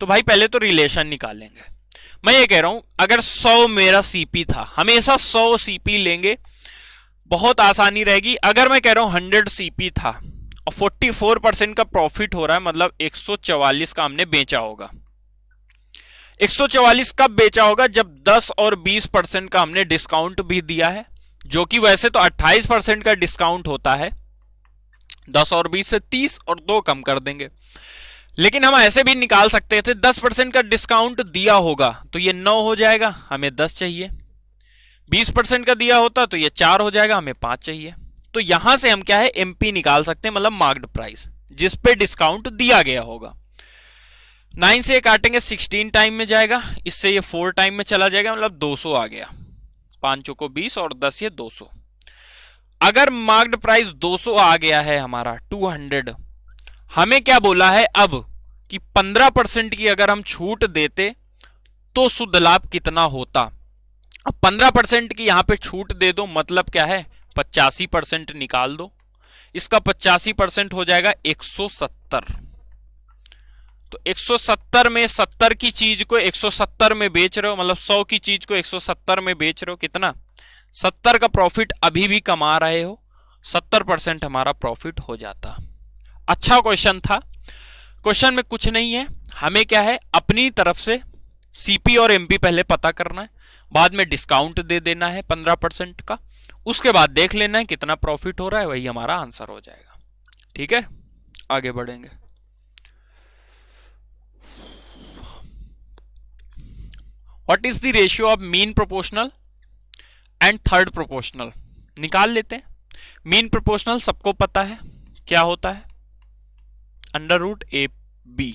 तो भाई पहले तो रिलेशन निकालेंगे। मैं ये कह रहा हूं अगर 100 मेरा सीपी था, हमेशा 100 सीपी लेंगे, बहुत आसानी रहेगी। अगर मैं कह रहा हूं 100 सीपी था और 44% का प्रॉफिट हो रहा है, मतलब 144 का हमने बेचा होगा। 144 कब बेचा होगा, जब 10 और 20% का हमने डिस्काउंट भी दिया है, जो कि वैसे तो 28% का डिस्काउंट होता है। 10 और 20 से 30 और 2 कम कर देंगे, लेकिन हम ऐसे भी निकाल सकते थे 10% का डिस्काउंट दिया होगा तो ये 9 हो जाएगा, हमें 10 चाहिए। 20% का दिया होता तो ये 4 हो जाएगा, हमें 5 चाहिए। तो यहां से हम क्या है, एमपी निकाल सकते हैं, मतलब मार्क्ड प्राइस, जिस पे डिस्काउंट दिया गया होगा। 9 से ये काटेंगे 16 टाइम में जाएगा, इससे ये 4 टाइम में चला जाएगा, मतलब 200 आ गया। 5 को 20 और 10 ये 200। अगर मार्क्ड प्राइस 200 आ गया है हमारा 200, हमें क्या बोला है अब कि 15% की अगर हम छूट देते तो शुद्ध लाभ कितना होता। अब 15% की यहां पे छूट दे दो, मतलब क्या है 85% निकाल दो, इसका 85% हो जाएगा 170। तो 170 में 70 की चीज को 170 में बेच रहे हो, मतलब 100 की चीज को 170 में बेच रहे हो, कितना 70 का प्रॉफिट अभी भी कमा रहे हो, 70% हमारा प्रॉफिट हो जाता। अच्छा क्वेश्चन था, क्वेश्चन में कुछ नहीं है, हमें क्या है अपनी तरफ से सीपी और एमपी पहले पता करना है, बाद में डिस्काउंट दे देना है 15% का, उसके बाद देख लेना है कितना प्रॉफिट हो रहा है, वही हमारा आंसर हो जाएगा। ठीक है, आगे बढ़ेंगे। What is the ratio of mean proportional and third proportional, निकाल लेते हैं। मीन प्रोपोर्शनल सबको पता है क्या होता है, अंडर रूट ए बी।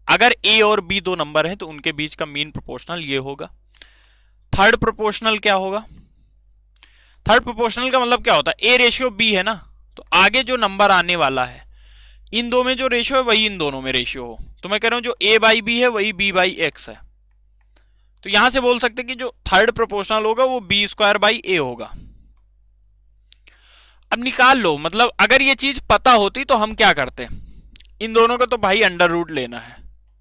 अगर ए और बी दो नंबर है तो उनके बीच का मीन प्रोपोर्शनल ये होगा। थर्ड प्रोपोर्शनल क्या होगा, थर्ड प्रोपोर्शनल का मतलब क्या होता है, ए रेशियो बी है ना, तो आगे जो नंबर आने वाला है इन दो में जो रेशियो है वही इन दोनों में रेशियो हो। तो मैं कह रहा हूं जो ए बाई बी है वही बी बाई एक्स है, तो यहां से बोल सकते कि जो थर्ड प्रोपोर्शनल होगा वो बी स्क्वायर बाई ए होगा। अब निकाल लो, मतलब अगर ये चीज पता होती तो हम क्या करते, इन दोनों का तो भाई अंडर रूट लेना है,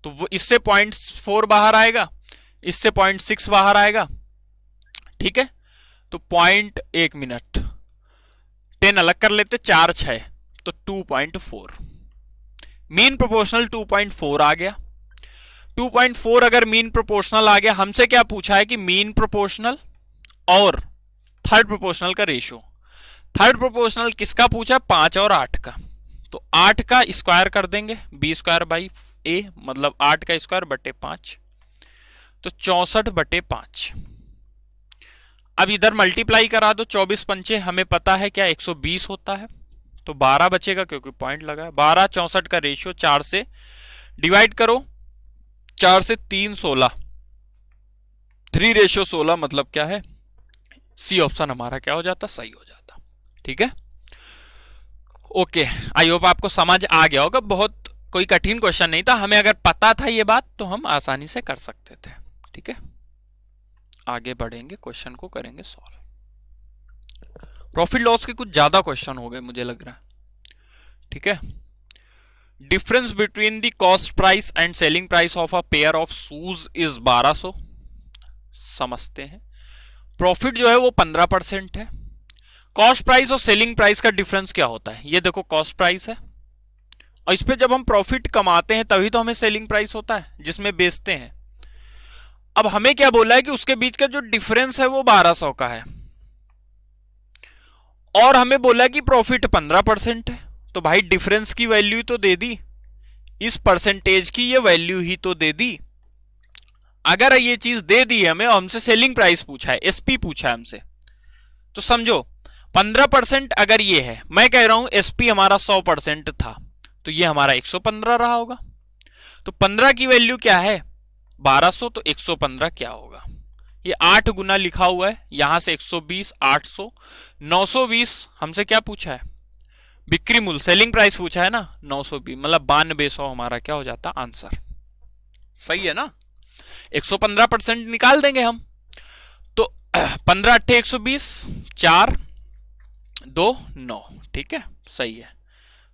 तो वो इससे 0.4 बाहर आएगा, इससे 0.6 बाहर आएगा, ठीक है, तो 1 मिनट 10 अलग कर लेते, 4 6 तो 2.4। मीन प्रोपोर्शनल 2.4 आ गया। 2.4 अगर मीन प्रोपोर्शनल आ गया, हमसे क्या पूछा है कि मीन प्रोपोर्शनल और थर्ड प्रोपोर्शनल का रेशियो। थर्ड प्रोपोर्शनल किसका पूछा, 5 और 8 का, तो 8 का स्क्वायर कर देंगे, बी स्क्वायर बाई ए, मतलब 8 का स्क्वायर बटे 5, तो 64 बटे 5। अब इधर मल्टीप्लाई करा दो, 24 पंचे हमें पता है क्या 120 होता है, तो 12 बचेगा क्योंकि पॉइंट लगा है। 12 64 का रेशियो 4 से डिवाइड करो, 4 से 3 16, 3:16 मतलब क्या है, सी ऑप्शन हमारा क्या हो जाता, सही हो जाता। ठीक है, ओके, आई होप आपको समझ आ गया होगा। बहुत कोई कठिन क्वेश्चन नहीं था, हमें अगर पता था ये बात तो हम आसानी से कर सकते थे। ठीक है, आगे बढ़ेंगे, क्वेश्चन को करेंगे सॉल्व। प्रॉफिट लॉस के कुछ ज्यादा क्वेश्चन हो गए मुझे लग रहा है। ठीक है, difference between the cost price and selling price of a pair of shoes is 1200। समझते हैं, प्रॉफिट जो है वो 15% है। कॉस्ट प्राइस और सेलिंग प्राइस का डिफरेंस क्या होता है, ये देखो कॉस्ट प्राइस है और इस पे जब हम प्रॉफिट कमाते हैं तभी तो हमें सेलिंग प्राइस होता है जिसमें बेचते हैं। अब हमें क्या बोला है कि उसके बीच का जो डिफरेंस है वो 1200 का है और हमें बोला है कि प्रॉफिट 15% है। तो भाई डिफरेंस की वैल्यू तो दे दी, इस परसेंटेज की ये वैल्यू ही तो दे दी। अगर ये चीज दे दी है हमें और हमसे सेलिंग प्राइस पूछा है, एसपी पूछा है हमसे, तो समझो 15% अगर ये है, मैं कह रहा हूं एसपी हमारा 100% था तो ये हमारा 115 रहा होगा। तो 15 की वैल्यू क्या है 1200, तो 115 क्या होगा, ये 8 गुना लिखा हुआ है, यहां से 120, 800, 920 हमसे क्या पूछा है, बिक्री मूल्य, सेलिंग प्राइस पूछा है ना, 920 मतलब 9200 हमारा क्या हो जाता आंसर। सही है ना, 115% निकाल देंगे हम, तो 15 8 120, 4 2 9, ठीक है सही है।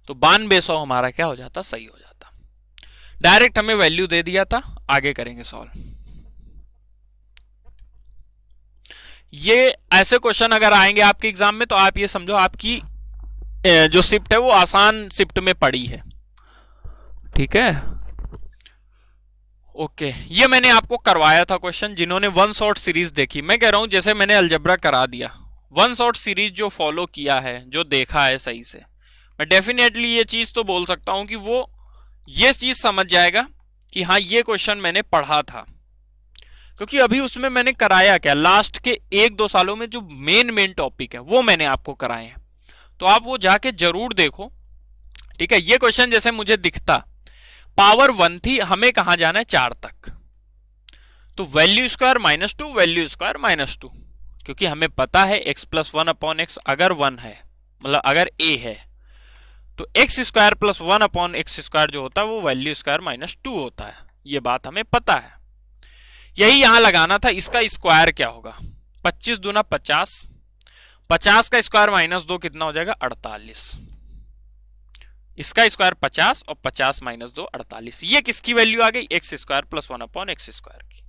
तो 9200 हमारा क्या हो जाता, सही हो जाता। डायरेक्ट हमें वैल्यू दे दिया था, आगे करेंगे सॉल्व। ये ऐसे क्वेश्चन अगर आएंगे आपके एग्जाम में तो आप ये समझो आपकी जो शिफ्ट है वो आसान शिफ्ट में पड़ी है। ठीक है, ओके, ये मैंने आपको करवाया था क्वेश्चन जिन्होंने वन शॉट सीरीज देखी। मैं कह रहा हूं जैसे मैंने अलजेब्रा करा दिया, वन शॉट सीरीज जो फॉलो किया है, जो देखा है सही से, मैं डेफिनेटली ये चीज तो बोल सकता हूं कि वो ये चीज समझ जाएगा कि हाँ ये क्वेश्चन मैंने पढ़ा था, क्योंकि अभी उसमें मैंने कराया क्या, लास्ट के 1-2 सालों में जो मेन टॉपिक है वो मैंने आपको कराए हैं, तो आप वो जाके जरूर देखो। ठीक है, ये क्वेश्चन जैसे मुझे दिखता पावर 1 थी, हमें कहां जाना है 4 तक, तो वैल्यू स्क्वायर -2, वैल्यू स्क्वायर -2, क्योंकि हमें पता है x + 1/x अगर 1 है, मतलब अगर a है, तो x² + 1/x² जो होता है वो वैल्यू स्क्वायर -2 होता है, ये बात हमें पता है। यही यहां लगाना था, इसका स्क्वायर क्या होगा, 25 दूना 50, 50 का स्क्वायर -2 कितना हो जाएगा 48, इसका स्क्वायर 50 और 50 -2 48, ये किसकी वैल्यू आ गई, x² + 1/x² की।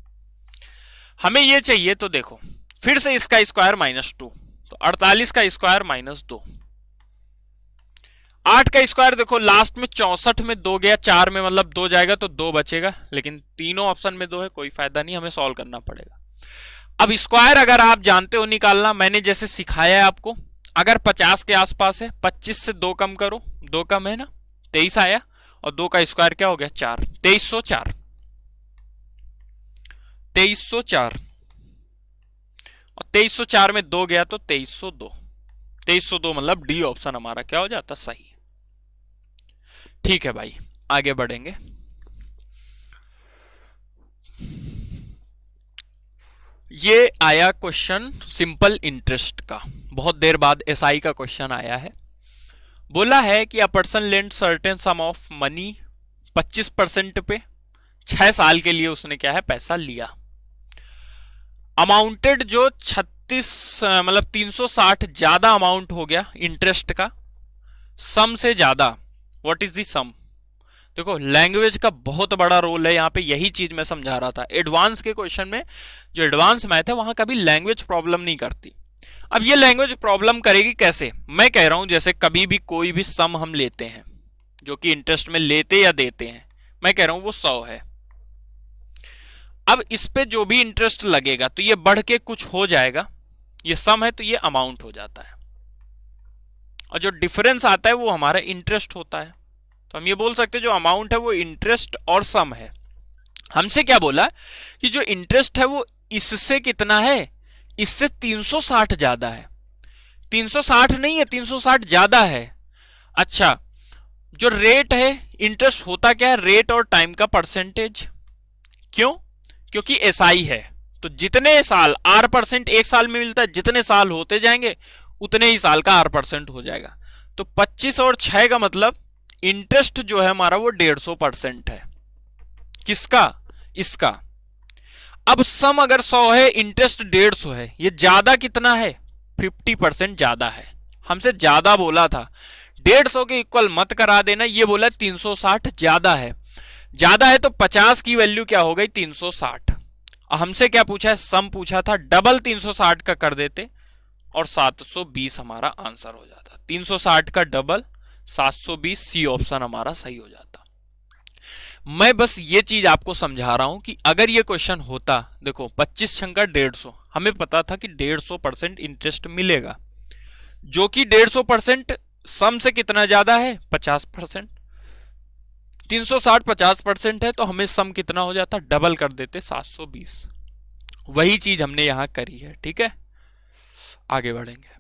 हमें ये चाहिए, तो देखो फिर से इसका स्क्वायर -2, तो 48 का स्क्वायर -2, 8 का स्क्वायर देखो लास्ट में 64 में 2 गया, 4 में मतलब 2 जाएगा तो 2 बचेगा, लेकिन तीनों ऑप्शन में 2 है, कोई फायदा नहीं, हमें सॉल्व करना पड़ेगा। अब स्क्वायर अगर आप जानते हो निकालना, मैंने जैसे सिखाया है आपको, अगर 50 के आसपास है 25 से 2 कम करो, 2 कम है ना 23 आया, और 2 का स्क्वायर क्या हो गया 4, 2304, 2304, और 2304 में 2 गया तो 2302, 2302 मतलब डी ऑप्शन हमारा क्या हो जाता सही। ठीक है भाई, आगे बढ़ेंगे। ये आया क्वेश्चन सिंपल इंटरेस्ट का, बहुत देर बाद एसआई का क्वेश्चन आया है। बोला है कि a person lend certain sum of money 25% पे 6 साल के लिए उसने क्या है पैसा लिया, अमाउंटेड जो 36 मतलब 360 ज्यादा अमाउंट हो गया इंटरेस्ट का, सम से ज्यादा, व्हाट इज द सम। देखो लैंग्वेज का बहुत बड़ा रोल है यहाँ पे, यही चीज मैं समझा रहा था। एडवांस के क्वेश्चन में, जो एडवांस मैथ है वहां कभी लैंग्वेज प्रॉब्लम नहीं करती। अब ये लैंग्वेज प्रॉब्लम करेगी कैसे, मैं कह रहा हूं जैसे कभी भी कोई भी सम हम लेते हैं जो कि इंटरेस्ट में लेते या देते हैं, मैं कह रहा हूं वो 100 है। अब इस पे जो भी इंटरेस्ट लगेगा तो ये बढ़ के कुछ हो जाएगा, ये सम है तो ये अमाउंट हो जाता है, और जो डिफरेंस आता है वो हमारा इंटरेस्ट होता है। तो हम ये बोल सकते हैं जो अमाउंट है वो इंटरेस्ट और सम है। हमसे क्या बोला कि जो इंटरेस्ट है वो इससे कितना है, इससे 360 ज्यादा है, 360 नहीं है 360 ज्यादा है। अच्छा, जो रेट है, इंटरेस्ट होता क्या है, रेट और टाइम का परसेंटेज। क्यों? क्योंकि एसआई है, तो जितने साल R% एक साल में मिलता है, जितने साल होते जाएंगे उतने ही साल का R% हो जाएगा। तो 25 और 6 का मतलब इंटरेस्ट जो है हमारा वो 150% है। किसका? इसका। अब सम अगर 100 है, इंटरेस्ट 150 है, ये ज्यादा कितना है? 50% ज्यादा है। हमसे ज्यादा बोला था, 150 के इक्वल मत करा देना, ये बोला 360 ज्यादा है। ज्यादा है तो 50 की वैल्यू क्या हो गई? 360। हमसे क्या पूछा है? सम पूछा था, डबल 360 का कर देते और 720 हमारा आंसर हो जाता। 360 का डबल 720, सी ऑप्शन हमारा सही हो जाता। मैं बस ये चीज आपको समझा रहा हूं कि अगर ये क्वेश्चन होता, देखो 25 छंका 150, हमें पता था कि 150% इंटरेस्ट मिलेगा, जो कि 150% सम से कितना ज्यादा है? 50%। 360 50% है, तो हमें सम कितना हो जाता? डबल कर देते 720। वही चीज हमने यहां करी है। ठीक है, आगे बढ़ेंगे।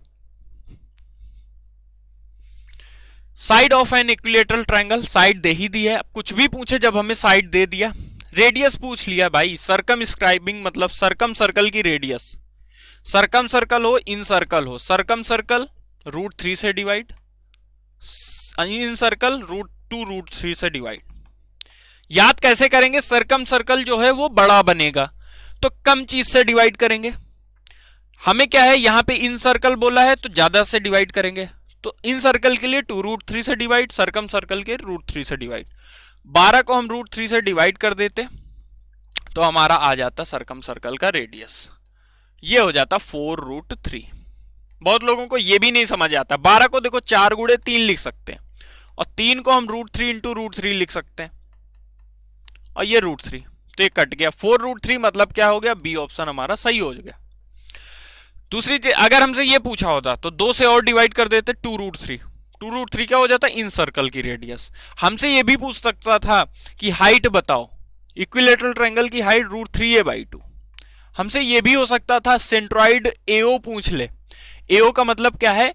Side of an equilateral triangle, side दे ही दी है, कुछ भी पूछे जब हमें साइड दे दिया। रेडियस पूछ लिया भाई, सरकम स्क्राइबिंग मतलब सरकम सर्कल की रेडियस। सरकम सर्कल हो, इन सर्कल हो, सरकम सर्कल √3 से डिवाइड, इन सर्कल √2√3 से डिवाइड। याद कैसे करेंगे? सरकम सर्कल जो है वो बड़ा बनेगा, तो कम चीज से डिवाइड करेंगे। हमें क्या है, यहां पे इन सर्कल बोला है तो ज्यादा से डिवाइड करेंगे, तो इन सर्कल के लिए 2√3 से डिवाइड, सरकम सर्कल के √3 से डिवाइड। 12 को हम √3 से डिवाइड कर देते तो हमारा आ जाता सरकम सर्कल का रेडियस, ये हो जाता 4√3। बहुत लोगों को ये भी नहीं समझ आता। 12 को देखो 4 गुणे 3 लिख सकते हैं, और 3 को हम √3 इंटू √3 लिख सकते हैं, और ये √3, तो ये कट गया। 4√3 मतलब क्या हो गया? बी ऑप्शन हमारा सही हो गया। दूसरी चीज, अगर हमसे ये पूछा होता तो 2 से और डिवाइड कर देते, 2√3। 2√3 क्या हो जाता? इन सर्कल की रेडियस। हमसे ये भी पूछ सकता था कि हाइट बताओ, इक्विलेटरल ट्रायंगल की हाइट √3a/2। हमसे ये भी हो सकता था सेंट्रॉइड एओ पूछ ले। एओ का मतलब क्या है?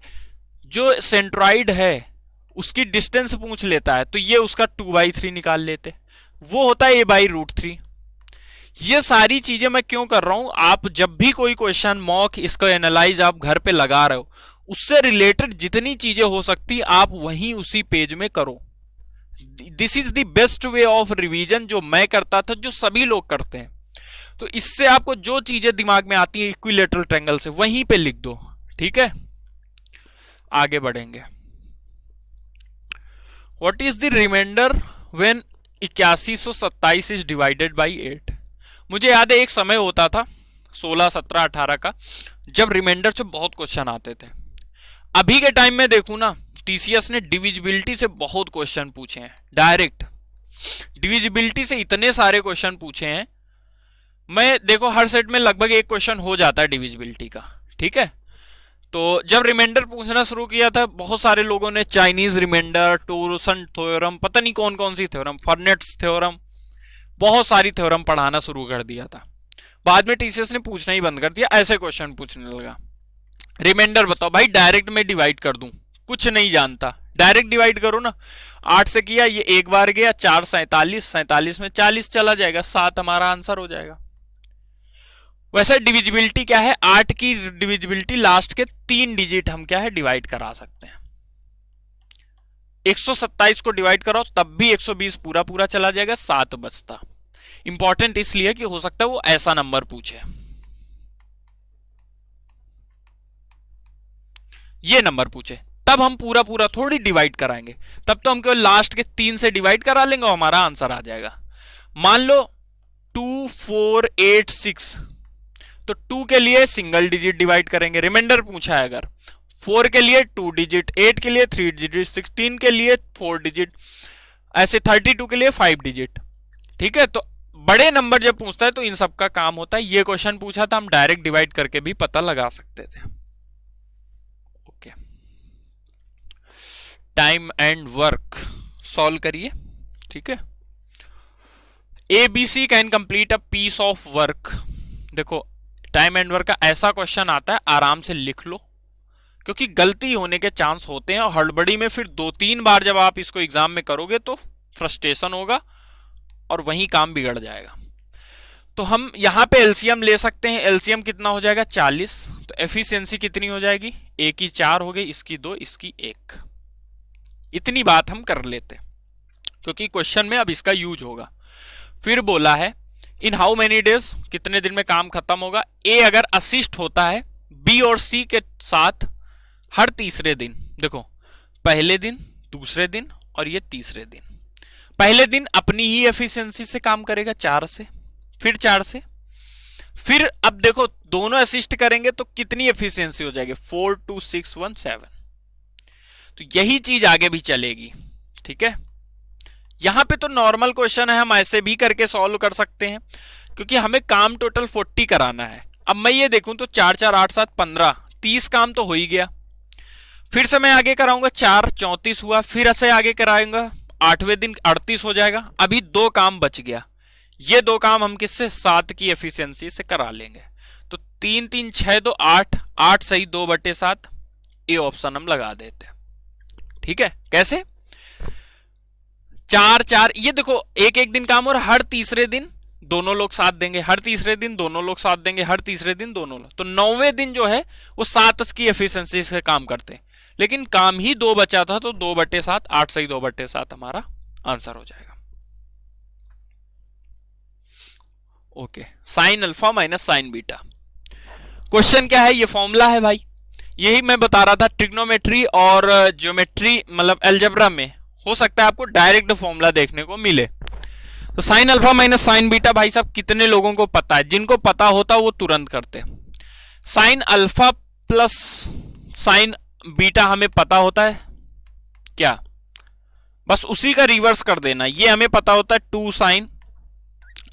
जो सेंट्रॉइड है उसकी डिस्टेंस पूछ लेता है, तो ये उसका 2/3 निकाल लेते, वो होता है a/√3। ये सारी चीजें मैं क्यों कर रहा हूं? आप जब भी कोई क्वेश्चन मॉक इसको एनालाइज आप घर पे लगा रहे हो, उससे रिलेटेड जितनी चीजें हो सकती आप वहीं उसी पेज में करो। This is the best way of revision, जो मैं करता था, जो सभी लोग करते हैं। तो इससे आपको जो चीजें दिमाग में आती है इक्विलेटरल ट्रायंगल से, वहीं पे लिख दो। ठीक है, आगे बढ़ेंगे। What is the remainder when 8127 is divided by 8? मुझे याद है एक समय होता था 16, 17, 18 का, जब रिमाइंडर से बहुत क्वेश्चन आते थे। अभी के टाइम में देखूं ना, टीसीएस ने डिविजिबिलिटी से बहुत क्वेश्चन पूछे हैं, डायरेक्ट डिविजिबिलिटी से इतने सारे क्वेश्चन पूछे हैं। मैं देखो हर सेट में लगभग एक क्वेश्चन हो जाता है डिविजिबिलिटी का। ठीक है, तो जब रिमाइंडर पूछना शुरू किया था, बहुत सारे लोगों ने चाइनीज रिमाइंडर, टोरसन थ्योरम, पता नहीं कौन कौन सी थ्योरम, फर्नेट्स थ्योरम, बहुत सारी थ्योरम पढ़ाना शुरू कर दिया था। बाद में टीसीएस ने पूछना ही बंद कर दिया, ऐसे क्वेश्चन पूछने लगा। रिमाइंडर बताओ भाई, डायरेक्ट में डिवाइड कर दूं, कुछ नहीं जानता, डायरेक्ट डिवाइड करो ना। 8 से किया, ये एक बार गया, 4 47, 47 में 40 चला जाएगा, 7 हमारा आंसर हो जाएगा। वैसे डिविजिबिलिटी क्या है? 8 की डिविजिबिलिटी लास्ट के 3 डिजिट हम क्या है डिवाइड करा सकते हैं। 127 को डिवाइड करो तब भी 120 पूरा पूरा चला जाएगा, 7 बचता। इंपॉर्टेंट इसलिए कि हो सकता है वो ऐसा नंबर पूछे, ये नंबर पूछे, तब हम पूरा पूरा थोड़ी डिवाइड कराएंगे, तब तो हम केवल लास्ट के 3 से डिवाइड करा लेंगे और हमारा आंसर आ जाएगा। मान लो 2, 4, 8, 6, तो 2 के लिए सिंगल डिजिट डिवाइड करेंगे, रिमाइंडर पूछा है अगर। 4 के लिए 2 डिजिट, 8 के लिए 3 डिजिट, 16 के लिए 4 डिजिट, ऐसे 32 के लिए 5 डिजिट। ठीक है, तो बड़े नंबर जब पूछता है तो इन सब का काम होता है। ये क्वेश्चन पूछा था, हम डायरेक्ट डिवाइड करके भी पता लगा सकते थे। Okay, time and work solve करिए। ठीक है, ABC can complete a piece of work. देखो टाइम एंड वर्क का ऐसा क्वेश्चन आता है, आराम से लिख लो क्योंकि गलती होने के चांस होते हैं और हड़बड़ी में फिर 2-3 बार जब आप इसको एग्जाम में करोगे तो फ्रस्ट्रेशन होगा और वहीं काम बिगड़ जाएगा। तो हम यहां पे एलसीएम ले सकते हैं। एलसीएम कितना हो जाएगा 40। तो एफिशिएंसी कितनी हो जाएगी, ए की 4 हो गई, इसकी 2, इसकी 1। इतनी बात हम कर लेते क्योंकि क्वेश्चन में अब इसका यूज होगा। फिर बोला है इन हाउ मेनी डेज, कितने दिन में काम खत्म होगा। ए अगर असिस्ट होता है बी और सी के साथ हर तीसरे दिन, देखो पहले दिन, दूसरे दिन और ये तीसरे दिन। पहले दिन अपनी ही एफिशिएंसी से काम करेगा 4 से, फिर 4 से, फिर अब देखो दोनों असिस्ट करेंगे तो कितनी एफिशिएंसी हो जाएगी 4 2 6 1 7। तो यही चीज आगे भी चलेगी। ठीक है, यहां पे तो नॉर्मल क्वेश्चन है, हम ऐसे भी करके सॉल्व कर सकते हैं क्योंकि हमें काम टोटल 40 कराना है। अब मैं ये देखूं तो 4 4 8 7 15, 30 काम तो हो ही गया। फिर से मैं आगे कराऊंगा 4 34 हुआ, फिर ऐसे आगे कराऊंगा 8वें दिन 38 हो जाएगा। अभी 2 काम बच गया, ये 2 काम हम किससे 7 की एफिशिएंसी से करा लेंगे। तो 3 3 6 2 8, 8 सही 2/7, ये ऑप्शन हम लगा देते हैं। ठीक है, कैसे 4 4, ये देखो एक एक दिन काम और हर तीसरे दिन दोनों लोग साथ देंगे, हर तीसरे दिन दोनों लोग साथ देंगे, हर तीसरे दिन दोनों लोग। तो 9वें दिन जो है वो 7 की एफिशिएंसी से काम करते हैं, लेकिन काम ही 2 बचा था तो 2/7, 8 सही 2/7 हमारा आंसर हो जाएगा। Okay, sign alpha minus sign beta. Question क्या है, ये फॉर्मूला है भाई, यही मैं बता रहा था। ट्रिग्नोमेट्री और ज्योमेट्री मतलब अलजेब्रा में हो सकता है आपको डायरेक्ट फॉर्मूला देखने को मिले। तो sign alpha minus sign beta भाई साहब कितने लोगों को पता है, जिनको पता होता वो तुरंत करते। Sine alpha plus sign beta हमें पता होता है क्या, बस उसी का रिवर्स कर देना। ये हमें पता होता है 2 sine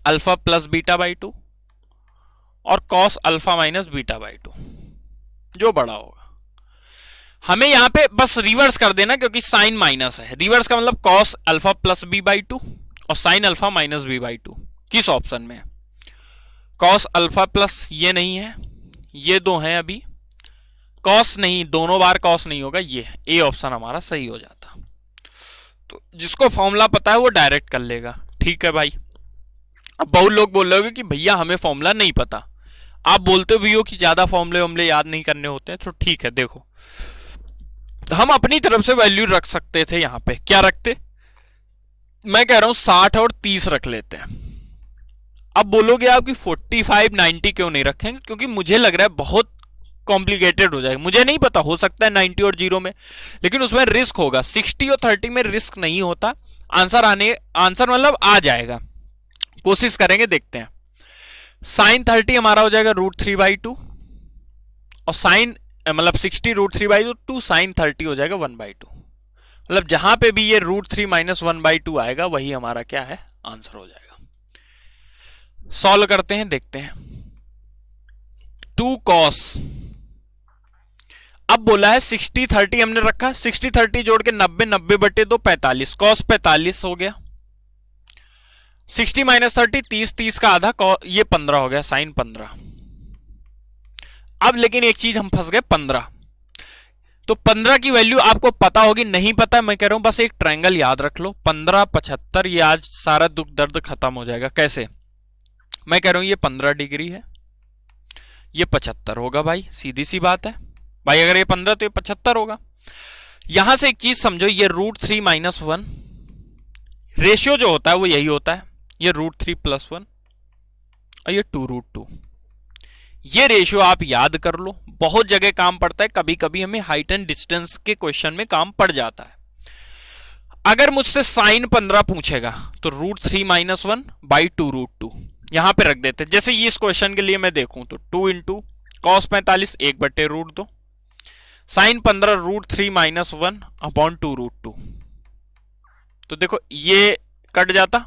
alpha plus beta by 2 और cos alpha minus beta by 2, जो बड़ा होगा। हमें यहां पे बस रिवर्स कर देना क्योंकि साइन माइनस है। रिवर्स का मतलब cos alpha plus B by 2 और sine alpha minus B by 2 किस ऑप्शन में है। कॉस अल्फा प्लस ये नहीं है, ये 2 हैं अभी, कॉस नहीं, दोनों बार कॉस नहीं होगा, ये ए ऑप्शन हमारा सही हो जाता। तो जिसको फॉर्मूला पता है वो डायरेक्ट कर लेगा। ठीक है भाई, अब बहुत लोग बोल रहे हो कि भैया हमें फॉर्मूला नहीं पता। आप बोलते भी हो कि ज्यादा फॉर्मूले याद नहीं करने होते हैं, तो ठीक है, देखो हम अपनी तरफ से वैल्यू रख सकते थे। यहां पे क्या रखते, मैं कह रहा हूं 60 और 30 रख लेते हैं। अब बोलोगे आप कि 45 90 क्यों नहीं रखेंगे, क्योंकि मुझे लग रहा है बहुत कॉम्प्लिकेटेड हो जाएगा। मुझे नहीं पता, हो सकता है 90 और 0 में, लेकिन उसमें रिस्क होगा। 60 और 30 में रिस्क नहीं होता, आंसर मतलब आ जाएगा। कोशिश करेंगे, देखते हैं। साइन 30 हमारा हो जाएगा √3/2 और साइन मतलब 60 √3/2, साइन 30 हो जाएगा 1/2। मतलब जहां पे भी ये √3 - 1/2 आएगा वही हमारा क्या है, आंसर हो जाएगा। सॉल्व करते हैं, देखते हैं। 2 cos, अब बोला है 60 30 हमने रखा, 60 30 जोड़ के 90 90/2 45, cos 45 हो गया। 60 - 30 30 30 का आधा, ये 15 हो गया, साइन 15। अब लेकिन एक चीज हम फंस गए, 15। तो 15 की वैल्यू आपको पता होगी, नहीं पता मैं कह रहा हूं बस एक ट्रायंगल याद रख लो, 15 75। ये आज सारा दुख दर्द खत्म हो जाएगा। कैसे, मैं कह रहा हूं ये 15 डिग्री है, ये 75 होगा भाई, सीधी सी बात है भाई। अगर ये 15 तो ये 75 होगा। यहां से एक चीज समझो, ये √3 - 1 रेशियो जो होता है वो यही होता है, ये √3 + 1 और ये 2√2। ये रेशियो आप याद कर लो, बहुत जगह काम पड़ता है। कभी कभी हमें हाइट एंड डिस्टेंस के क्वेश्चन में काम पड़ जाता है। अगर मुझसे साइन 15 पूछेगा तो √3 - 1 2√2 यहां पे रख देते। जैसे ये इस क्वेश्चन के लिए मैं देखूं तो 2 × cos 45 1/√2, साइन 15 √3 - 1 2√2। तो देखो ये कट जाता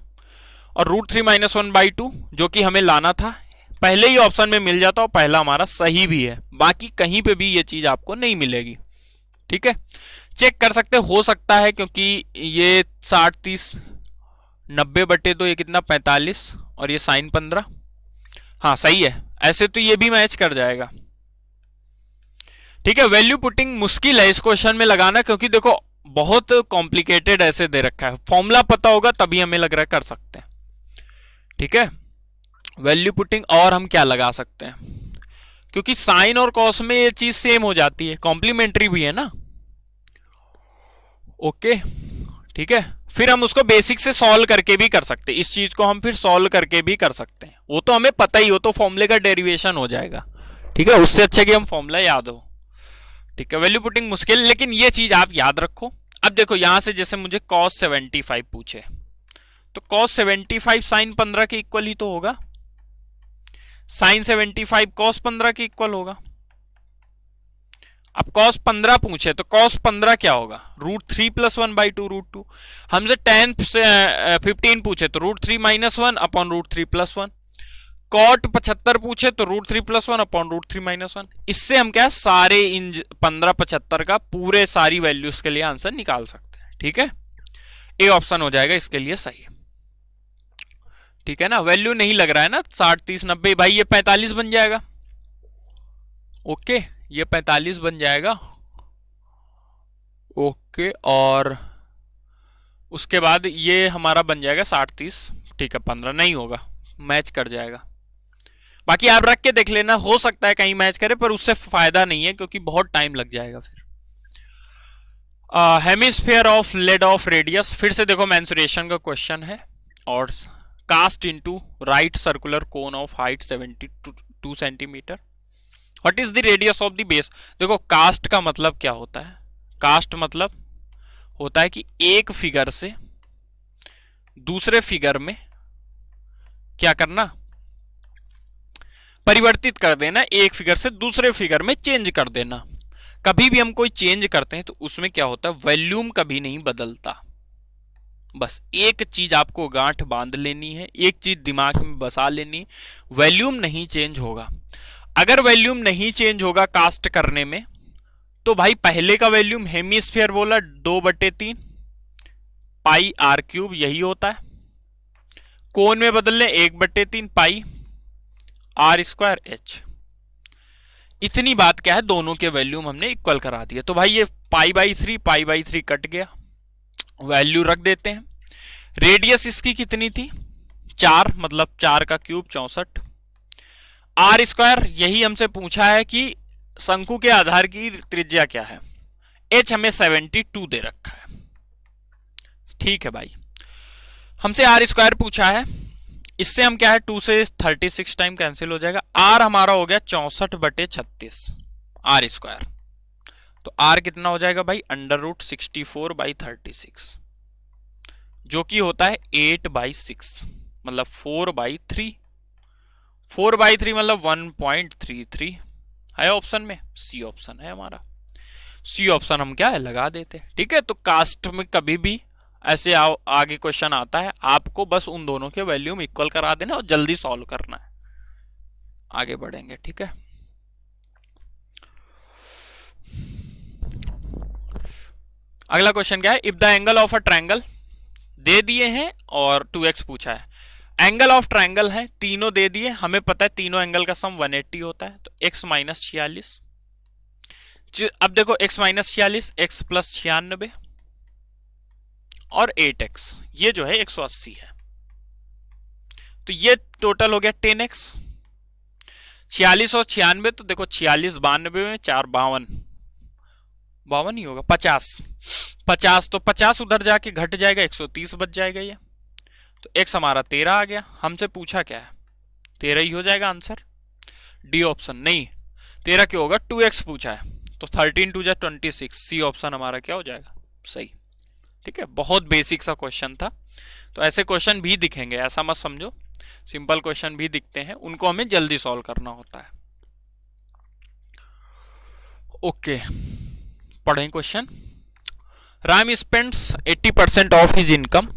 और √3 - 1/2 जो कि हमें लाना था पहले ही ऑप्शन में मिल जाता और पहला हमारा सही भी है। बाकी कहीं पे भी ये चीज आपको नहीं मिलेगी। ठीक है, चेक कर सकते हो सकता है, क्योंकि ये 60 30 90/2 ये कितना 45 और ये साइन 15। हाँ सही है, ऐसे तो ये भी मैच कर जाएगा। ठीक है, वैल्यू पुटिंग मुश्किल है इस क्वेश्चन में लगाना, क्योंकि देखो बहुत कॉम्प्लिकेटेड ऐसे दे रखा है, फॉर्मूला पता होगा तभी हमें लग रहा है कर सकते हैं। ठीक है, वैल्यू पुटिंग और हम क्या लगा सकते हैं, क्योंकि साइन और कॉस में ये चीज सेम हो जाती है, कॉम्प्लीमेंट्री भी है ना। ओके ठीक है, फिर हम उसको बेसिक से सॉल्व करके भी कर सकते हैं, इस चीज को हम फिर सॉल्व करके भी कर सकते हैं, वो तो हमें पता ही हो, तो फॉर्मूले का डेरिवेशन हो जाएगा। ठीक है, उससे अच्छा कि हम फॉर्मूला याद हो। ठीक है, वैल्यू पुटिंग मुश्किल, लेकिन ये चीज आप याद रखो। अब देखो यहां से जैसे मुझे cos 75 पूछे, तो cos 75 sin 15 के इक्वल ही तो होगा, sin 75 cos 15 के इक्वल होगा। अब cos 15 पूछे तो cos 15 क्या होगा, √3 + 1/2 √2। हमसे tan 15 पूछे तो √3 - 1 अपॉन √3 + 1। cot 75 पूछे तो √3 + 1 अपॉन √3 - 1। इससे हम क्या सारे इन 15 75 का पूरे सारी वैल्यूज के लिए आंसर निकाल सकते हैं। ठीक है, ए ऑप्शन हो जाएगा इसके लिए सही। ठीक है ना, वैल्यू नहीं लग रहा है ना, 60 30 90, भाई ये 45 बन जाएगा। ओके, ये 45 बन जाएगा। ओके, और उसके बाद ये हमारा बन जाएगा 60 30। ठीक है, 15 नहीं होगा, मैच कर जाएगा। बाकी आप रख के देख लेना, हो सकता है कहीं मैच करे, पर उससे फायदा नहीं है क्योंकि बहुत टाइम लग जाएगा फिर। Hemisphere of lead of radius, फिर से देखो मेंसुरेशन का क्वेश्चन है, और cast into right circular cone of height 72 centimetre. What is the radius of the base. देखो कास्ट का मतलब क्या होता है, कास्ट मतलब होता है कि एक फिगर से दूसरे फिगर में क्या करना, परिवर्तित कर देना, एक फिगर से दूसरे फिगर में चेंज कर देना। कभी भी हम कोई चेंज करते हैं तो उसमें क्या होता है, वॉल्यूम कभी नहीं बदलता। बस एक चीज आपको गांठ बांध लेनी है, एक चीज दिमाग में बसा लेनी है, वॉल्यूम नहीं चेंज होगा। अगर वॉल्यूम नहीं चेंज होगा कास्ट करने में, तो भाई पहले का वॉल्यूम हेमिस्फीयर बोला 2/3 पाई r³ यही होता है। कोन में बदल लें 1/3 पाई r² h। इतनी बात क्या है, दोनों के वैल्यूम हमने इक्वल करा दिया। तो भाई ये पाई/3 कट गया, वैल्यू रख देते हैं। रेडियस इसकी कितनी थी 4, मतलब 4 का क्यूब 64। r², यही हमसे पूछा है कि शंकु के आधार की त्रिज्या क्या है, h हमें 72 दे रखा है। ठीक है भाई, हमसे r² पूछा है, इससे हम क्या है 2 से 36 टाइम कैंसिल हो जाएगा, r हमारा हो गया 64/36 r²। तो r कितना हो जाएगा भाई, √64/36, जो कि होता है 8/6, मतलब 4/3। 4/3 मतलब 1.33 है ऑप्शन में, सी ऑप्शन है हमारा। सी ऑप्शन हम क्या है लगा देते हैं। ठीक है, तो कास्ट में कभी भी ऐसे आगे क्वेश्चन आता है, आपको बस उन दोनों के वैल्यूम इक्वल करा देना और जल्दी सॉल्व करना है, आगे बढ़ेंगे। ठीक है, अगला क्वेश्चन क्या है, if the angle of a triangle दे दिए हैं और 2x पूछा है, एंगल ऑफ ट्रायंगल है, तीनों दे दिए, हमें पता है तीनों एंगल का सम 180 होता है, तो x - 46। अब देखो x - 46, x + 96 और 8x, ये जो है 180 है, तो ये टोटल हो गया 10x। 46 और 96, तो देखो 46 92 में 4 52 ही होगा, 50 तो 50 उधर जाके घट जाएगा, 130 बच जाएगा ये। तो x हमारा 13 आ गया, हमसे पूछा क्या है 13 ही हो जाएगा आंसर, डी ऑप्शन। नहीं 13 क्यों होगा, 2x पूछा है, तो 13 2 = 26, सी ऑप्शन हमारा क्या हो जाएगा सही। ठीक है, बहुत बेसिक सा क्वेश्चन था, तो ऐसे क्वेश्चन भी दिखेंगे, ऐसा मत समझो, सिंपल क्वेश्चन भी दिखते हैं, उनको हमें जल्दी सॉल्व करना होता है। ओके, पढ़ें question. Ram spends 80% of his income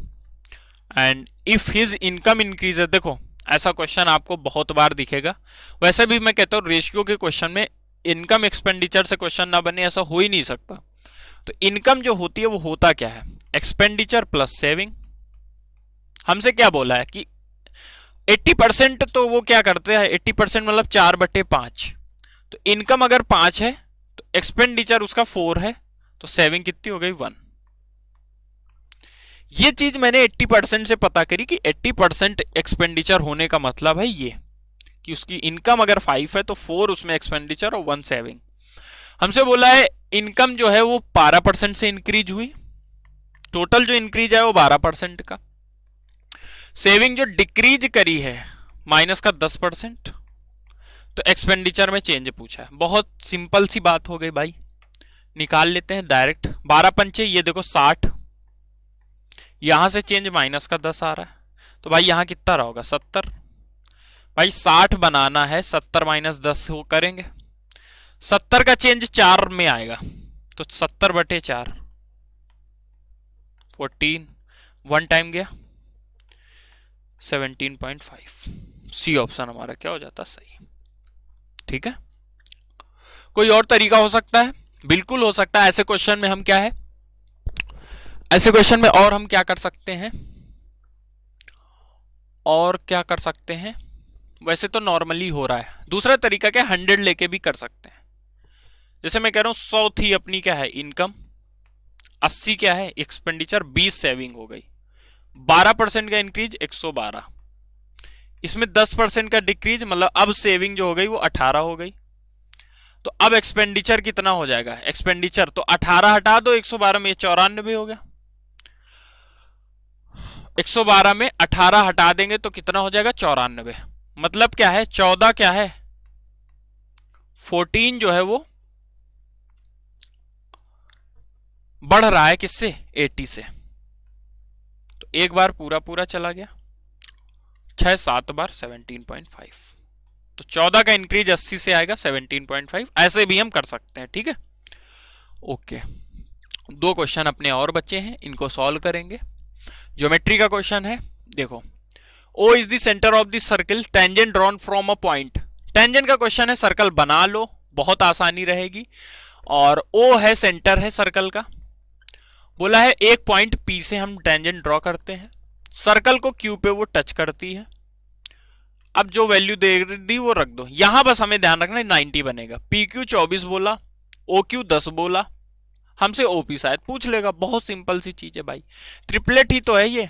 and if his income increases. देखो ऐसा क्वेश्चन आपको बहुत बार दिखेगा, वैसे भी मैं कहता हूँ रेशियो के क्वेश्चन में इनकम एक्सपेंडिचर से क्वेश्चन ना बने, ऐसा हो ही नहीं सकता। तो इनकम जो होती है वो होता क्या है, एक्सपेंडिचर प्लस सेविंग। हमसे क्या बोला है कि 80%, तो वो क्या करते हैं 80% मतलब 4/5। तो इनकम अगर 5 है तो एक्सपेंडिचर उसका 4 है, तो सेविंग कितनी हो गई 1। ये चीज मैंने 80% से पता करी कि 80% एक्सपेंडिचर होने का मतलब है ये कि उसकी इनकम अगर 5 है तो 4 उसमें एक्सपेंडिचर और 1 सेविंग। हमसे बोला है इनकम जो है वो 12% से इंक्रीज हुई, टोटल जो इंक्रीज है वो 12% का, सेविंग जो डिक्रीज करी है माइनस का 10%, तो एक्सपेंडिचर में चेंज पूछा है। बहुत सिंपल सी बात हो गई भाई, निकाल लेते हैं डायरेक्ट। 12 पंचे ये देखो 60, यहां से चेंज माइनस का 10 आ रहा है, तो भाई यहां कितना रहोगा 70। भाई 60 बनाना है, 70 माइनस 10 वो करेंगे, 70 का चेंज 4 में आएगा, तो 70/4 14, 1 टाइम गया 17.5। सी ऑप्शन हमारा क्या हो जाता सही। ठीक है, कोई और तरीका हो सकता है? बिल्कुल हो सकता है। ऐसे क्वेश्चन में हम क्या है, ऐसे क्वेश्चन में और हम क्या कर सकते हैं, और क्या कर सकते हैं, वैसे तो नॉर्मली हो रहा है। दूसरा तरीका क्या, 100 लेके भी कर सकते हैं। जैसे मैं कह रहा हूं 100 थी अपनी क्या है इनकम, 80 क्या है एक्सपेंडिचर, 20 सेविंग हो गई, 12% का इंक्रीज 112, इसमें 10% का डिक्रीज, मतलब अब सेविंग जो हो गई वो 18 हो गई। तो अब एक्सपेंडिचर कितना हो जाएगा, एक्सपेंडिचर तो 18 हटा दो 112 में, 94 हो गया। 112 में 18 हटा देंगे तो कितना हो जाएगा 94। मतलब क्या है 14 क्या है 14 जो है वो बढ़ रहा है किससे 80 से, तो एक बार पूरा पूरा चला गया, 6 7 बार 17.5, तो 14 का इंक्रीज 80 से आएगा 17.5। ऐसे भी हम कर सकते हैं। ठीक है, ओके। 2 क्वेश्चन अपने और बच्चे हैं, इनको सॉल्व करेंगे। ज्योमेट्री का क्वेश्चन है, देखो O is the centre of the circle, tangent drawn from a point. Tangent का क्वेश्चन है, सर्कल बना लो, बहुत आसानी रहेगी। और O है सेंटर है सर्कल का, बोला है एक पॉइंट P से हम टेंजेंट ड्रॉ करते हैं, सर्कल को Q पे वो टच करती है। अब जो वैल्यू दे दी वो रख दो, यहां बस हमें ध्यान रखना 90 बनेगा। PQ 24 बोला, OQ 10 बोला, हमसे OP शायद पूछ लेगा। बहुत सिंपल सी चीज है भाई, ट्रिपलेट ही तो है ये।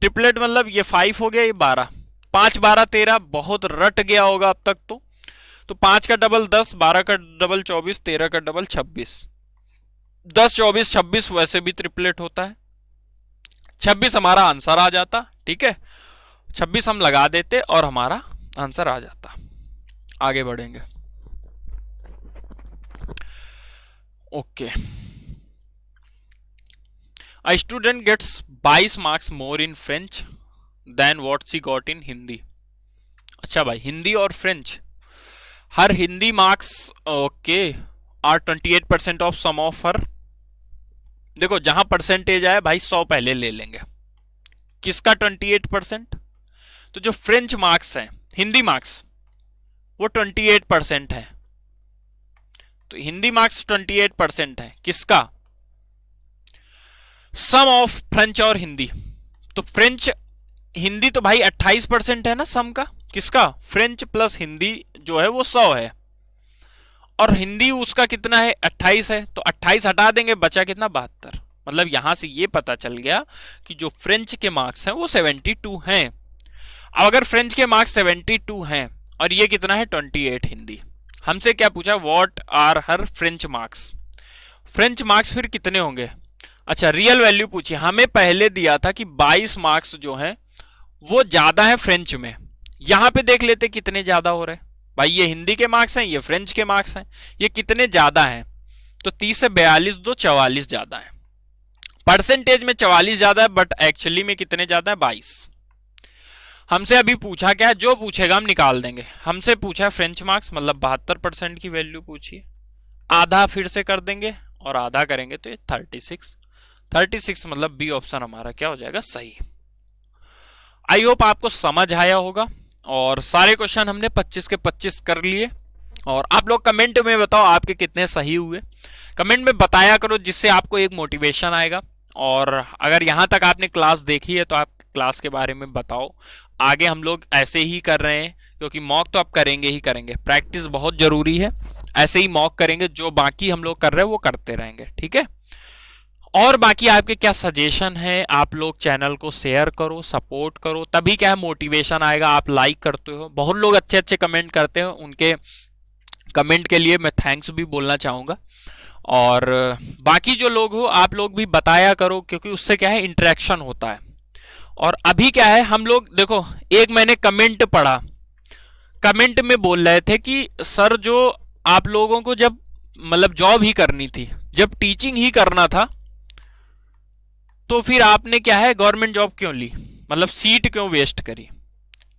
ट्रिपलेट मतलब ये 5 हो गया, ये 12, 5 12 13, बहुत रट गया होगा अब तक तो 5 का डबल 10, 12 का डबल 24, 13 का डबल 26, 10 24 26 वैसे भी ट्रिपलेट होता है। 26 हमारा आंसर आ जाता। ठीक है, 26 हम लगा देते और हमारा आंसर आ जाता। आगे बढ़ेंगे, okay. A student gets 22 marks more in French than what she got in Hindi. अच्छा भाई, हिंदी और French, her Hindi marks okay are 28% of sum of her. देखो जहां परसेंटेज आए भाई 100 पहले ले लेंगे। किसका 28%? तो जो फ्रेंच मार्क्स हैं, हिंदी मार्क्स वो 28% है, तो हिंदी मार्क्स 28% है किसका, सम ऑफ फ्रेंच और हिंदी। तो फ्रेंच हिंदी तो भाई 28% है ना सम का, किसका फ्रेंच प्लस हिंदी जो है वो 100 है, और हिंदी उसका कितना है 28 है, तो 28 हटा देंगे बचा कितना 72। मतलब यहां से ये पता चल गया कि जो फ्रेंच के मार्क्स हैं वो 72 हैं। अब अगर फ्रेंच के मार्क्स 72 हैं और ये कितना है 28 हिंदी, हमसे क्या पूछा what are her French marks. French marks फिर कितने होंगे, अच्छा रियल वैल्यू पूछी। हमें पहले दिया था कि 22 मार्क्स जो हैं वो ज्यादा है फ्रेंच में, यहां पे देख लेते कितने ज्यादा हो रहे हैं। भाई ये हिंदी के मार्क्स हैं, ये फ्रेंच के मार्क्स हैं, ये कितने ज्यादा हैं, तो 30 से 42 दो 44 ज्यादा है। परसेंटेज में 44 ज्यादा है बट एक्चुअली में कितने ज्यादा है 22। हमसे अभी पूछा क्या है, जो पूछेगा हम निकाल देंगे। हमसे पूछा है फ्रेंच मार्क्स, मतलब 72% की वैल्यू पूछी है, आधा फिर से कर देंगे और आधा करेंगे तो ये 36 मतलब बी ऑप्शन हमारा क्या हो जाएगा सही। आई होप आपको समझ आया होगा, और सारे क्वेश्चन हमने 25 के 25 कर लिए। और आप लोग कमेंट में बताओ आपके कितने सही हुए, कमेंट में बताया करो, जिससे आपको एक मोटिवेशन आएगा। और अगर यहां तक आपने क्लास देखी है तो आप क्लास के बारे में बताओ। आगे हम लोग ऐसे ही कर रहे हैं, क्योंकि मॉक तो आप करेंगे ही करेंगे, प्रैक्टिस बहुत जरूरी है। ऐसे ही मॉक करेंगे, जो बाकी हम लोग कर रहे हैं वो करते रहेंगे, ठीक है। और बाकी आपके क्या सजेशन है, आप लोग चैनल को शेयर करो, सपोर्ट करो, तभी क्या है मोटिवेशन आएगा। आप लाइक करते हो, बहुत लोग अच्छे अच्छे कमेंट करते हो, उनके कमेंट के लिए मैं थैंक्स भी बोलना चाहूँगा। और बाकी जो लोग हो आप लोग भी बताया करो, क्योंकि उससे क्या है इंटरेक्शन होता है। और अभी क्या है हम लोग देखो, एक मैंने कमेंट पढ़ा, कमेंट में बोल रहे थे कि सर जो आप लोगों को जब मतलब जॉब ही करनी थी, जब टीचिंग ही करना था, तो फिर आपने क्या है गवर्नमेंट जॉब क्यों ली, मतलब सीट क्यों वेस्ट करी।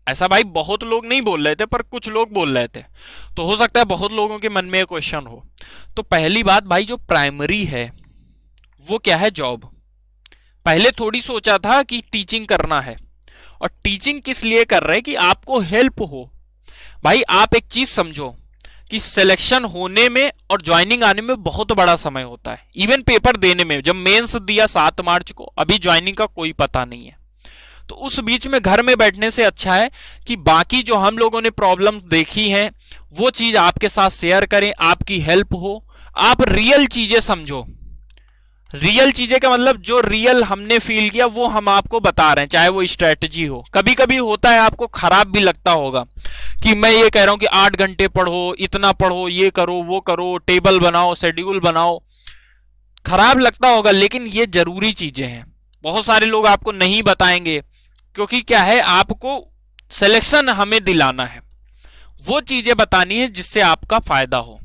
ऐसा भाई बहुत लोग नहीं बोल रहे थे, पर कुछ लोग बोल रहे थे, तो हो सकता है बहुत लोगों के मन में ये क्वेश्चन हो। तो पहली बात भाई, जो प्राइमरी है वो क्या है जॉब। पहले थोड़ी सोचा था कि टीचिंग करना है, और टीचिंग किस लिए कर रहे हैं कि आपको हेल्प हो। भाई आप एक चीज समझो कि सिलेक्शन होने में और ज्वाइनिंग आने में बहुत बड़ा समय होता है। इवन पेपर देने में, जब मेंस दिया 7 मार्च को, अभी ज्वाइनिंग का कोई पता नहीं है। तो उस बीच में घर में बैठने से अच्छा है कि बाकी जो हम लोगों ने प्रॉब्लम देखी हैं वो चीज आपके साथ शेयर करें, आपकी हेल्प हो, आप रियल चीजें समझो। रियल चीजें का मतलब जो रियल हमने फील किया वो हम आपको बता रहे हैं, चाहे वो स्ट्रेटजी हो। कभी कभी होता है आपको खराब भी लगता होगा कि मैं ये कह रहा हूं कि 8 घंटे पढ़ो, इतना पढ़ो, ये करो, वो करो, टेबल बनाओ, शेड्यूल बनाओ, खराब लगता होगा, लेकिन ये जरूरी चीजें हैं। बहुत सारे लोग आपको नहीं बताएंगे, क्योंकि क्या है आपको सिलेक्शन हमें दिलाना है, वो चीजें बतानी है जिससे आपका फायदा हो।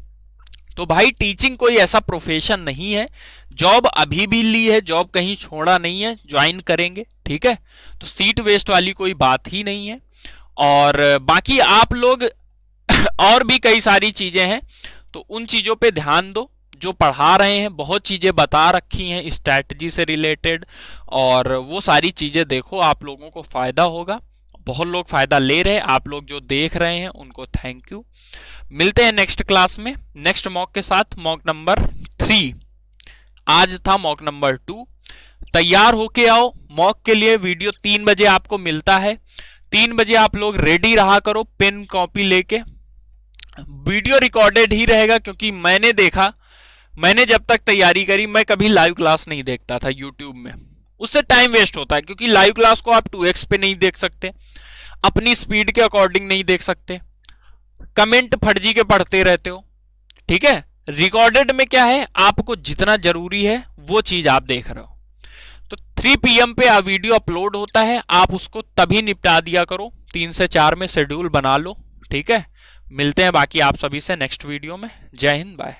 तो भाई टीचिंग कोई ऐसा प्रोफेशन नहीं है, जॉब अभी भी ली है, जॉब कहीं छोड़ा नहीं है, ज्वाइन करेंगे, ठीक है। तो सीट वेस्ट वाली कोई बात ही नहीं है। और बाकी आप लोग और भी कई सारी चीजें हैं, तो उन चीजों पे ध्यान दो। जो पढ़ा रहे हैं बहुत चीजें बता रखी हैं स्ट्रैटेजी से रिलेटेड, और वो सारी चीजें देखो, आप लोगों को फायदा होगा। बहुत लोग फायदा ले रहे हैं, आप लोग जो देख रहे हैं उनको थैंक यू। मिलते हैं नेक्स्ट क्लास में नेक्स्ट मॉक के साथ, मॉक नंबर 3। आज था मॉक नंबर 2। तैयार होके आओ मॉक के लिए। वीडियो 3 बजे आपको मिलता है, 3 बजे आप लोग रेडी रहा करो पेन कॉपी लेके। वीडियो रिकॉर्डेड ही रहेगा, क्योंकि मैंने देखा, मैंने जब तक तैयारी करी मैं कभी लाइव क्लास नहीं देखता था यूट्यूब में, उससे टाइम वेस्ट होता है। क्योंकि लाइव क्लास को आप 2x पे नहीं देख सकते, अपनी स्पीड के अकॉर्डिंग नहीं देख सकते, कमेंट फर्जी के पढ़ते रहते हो, ठीक है। रिकॉर्डेड में क्या है, आपको जितना जरूरी है वो चीज आप देख रहे हो। तो 3 PM पे वीडियो अपलोड होता है, आप उसको तभी निपटा दिया करो, 3 से 4 में शेड्यूल बना लो, ठीक है। मिलते हैं बाकी आप सभी से नेक्स्ट वीडियो में। जय हिंद, बाय।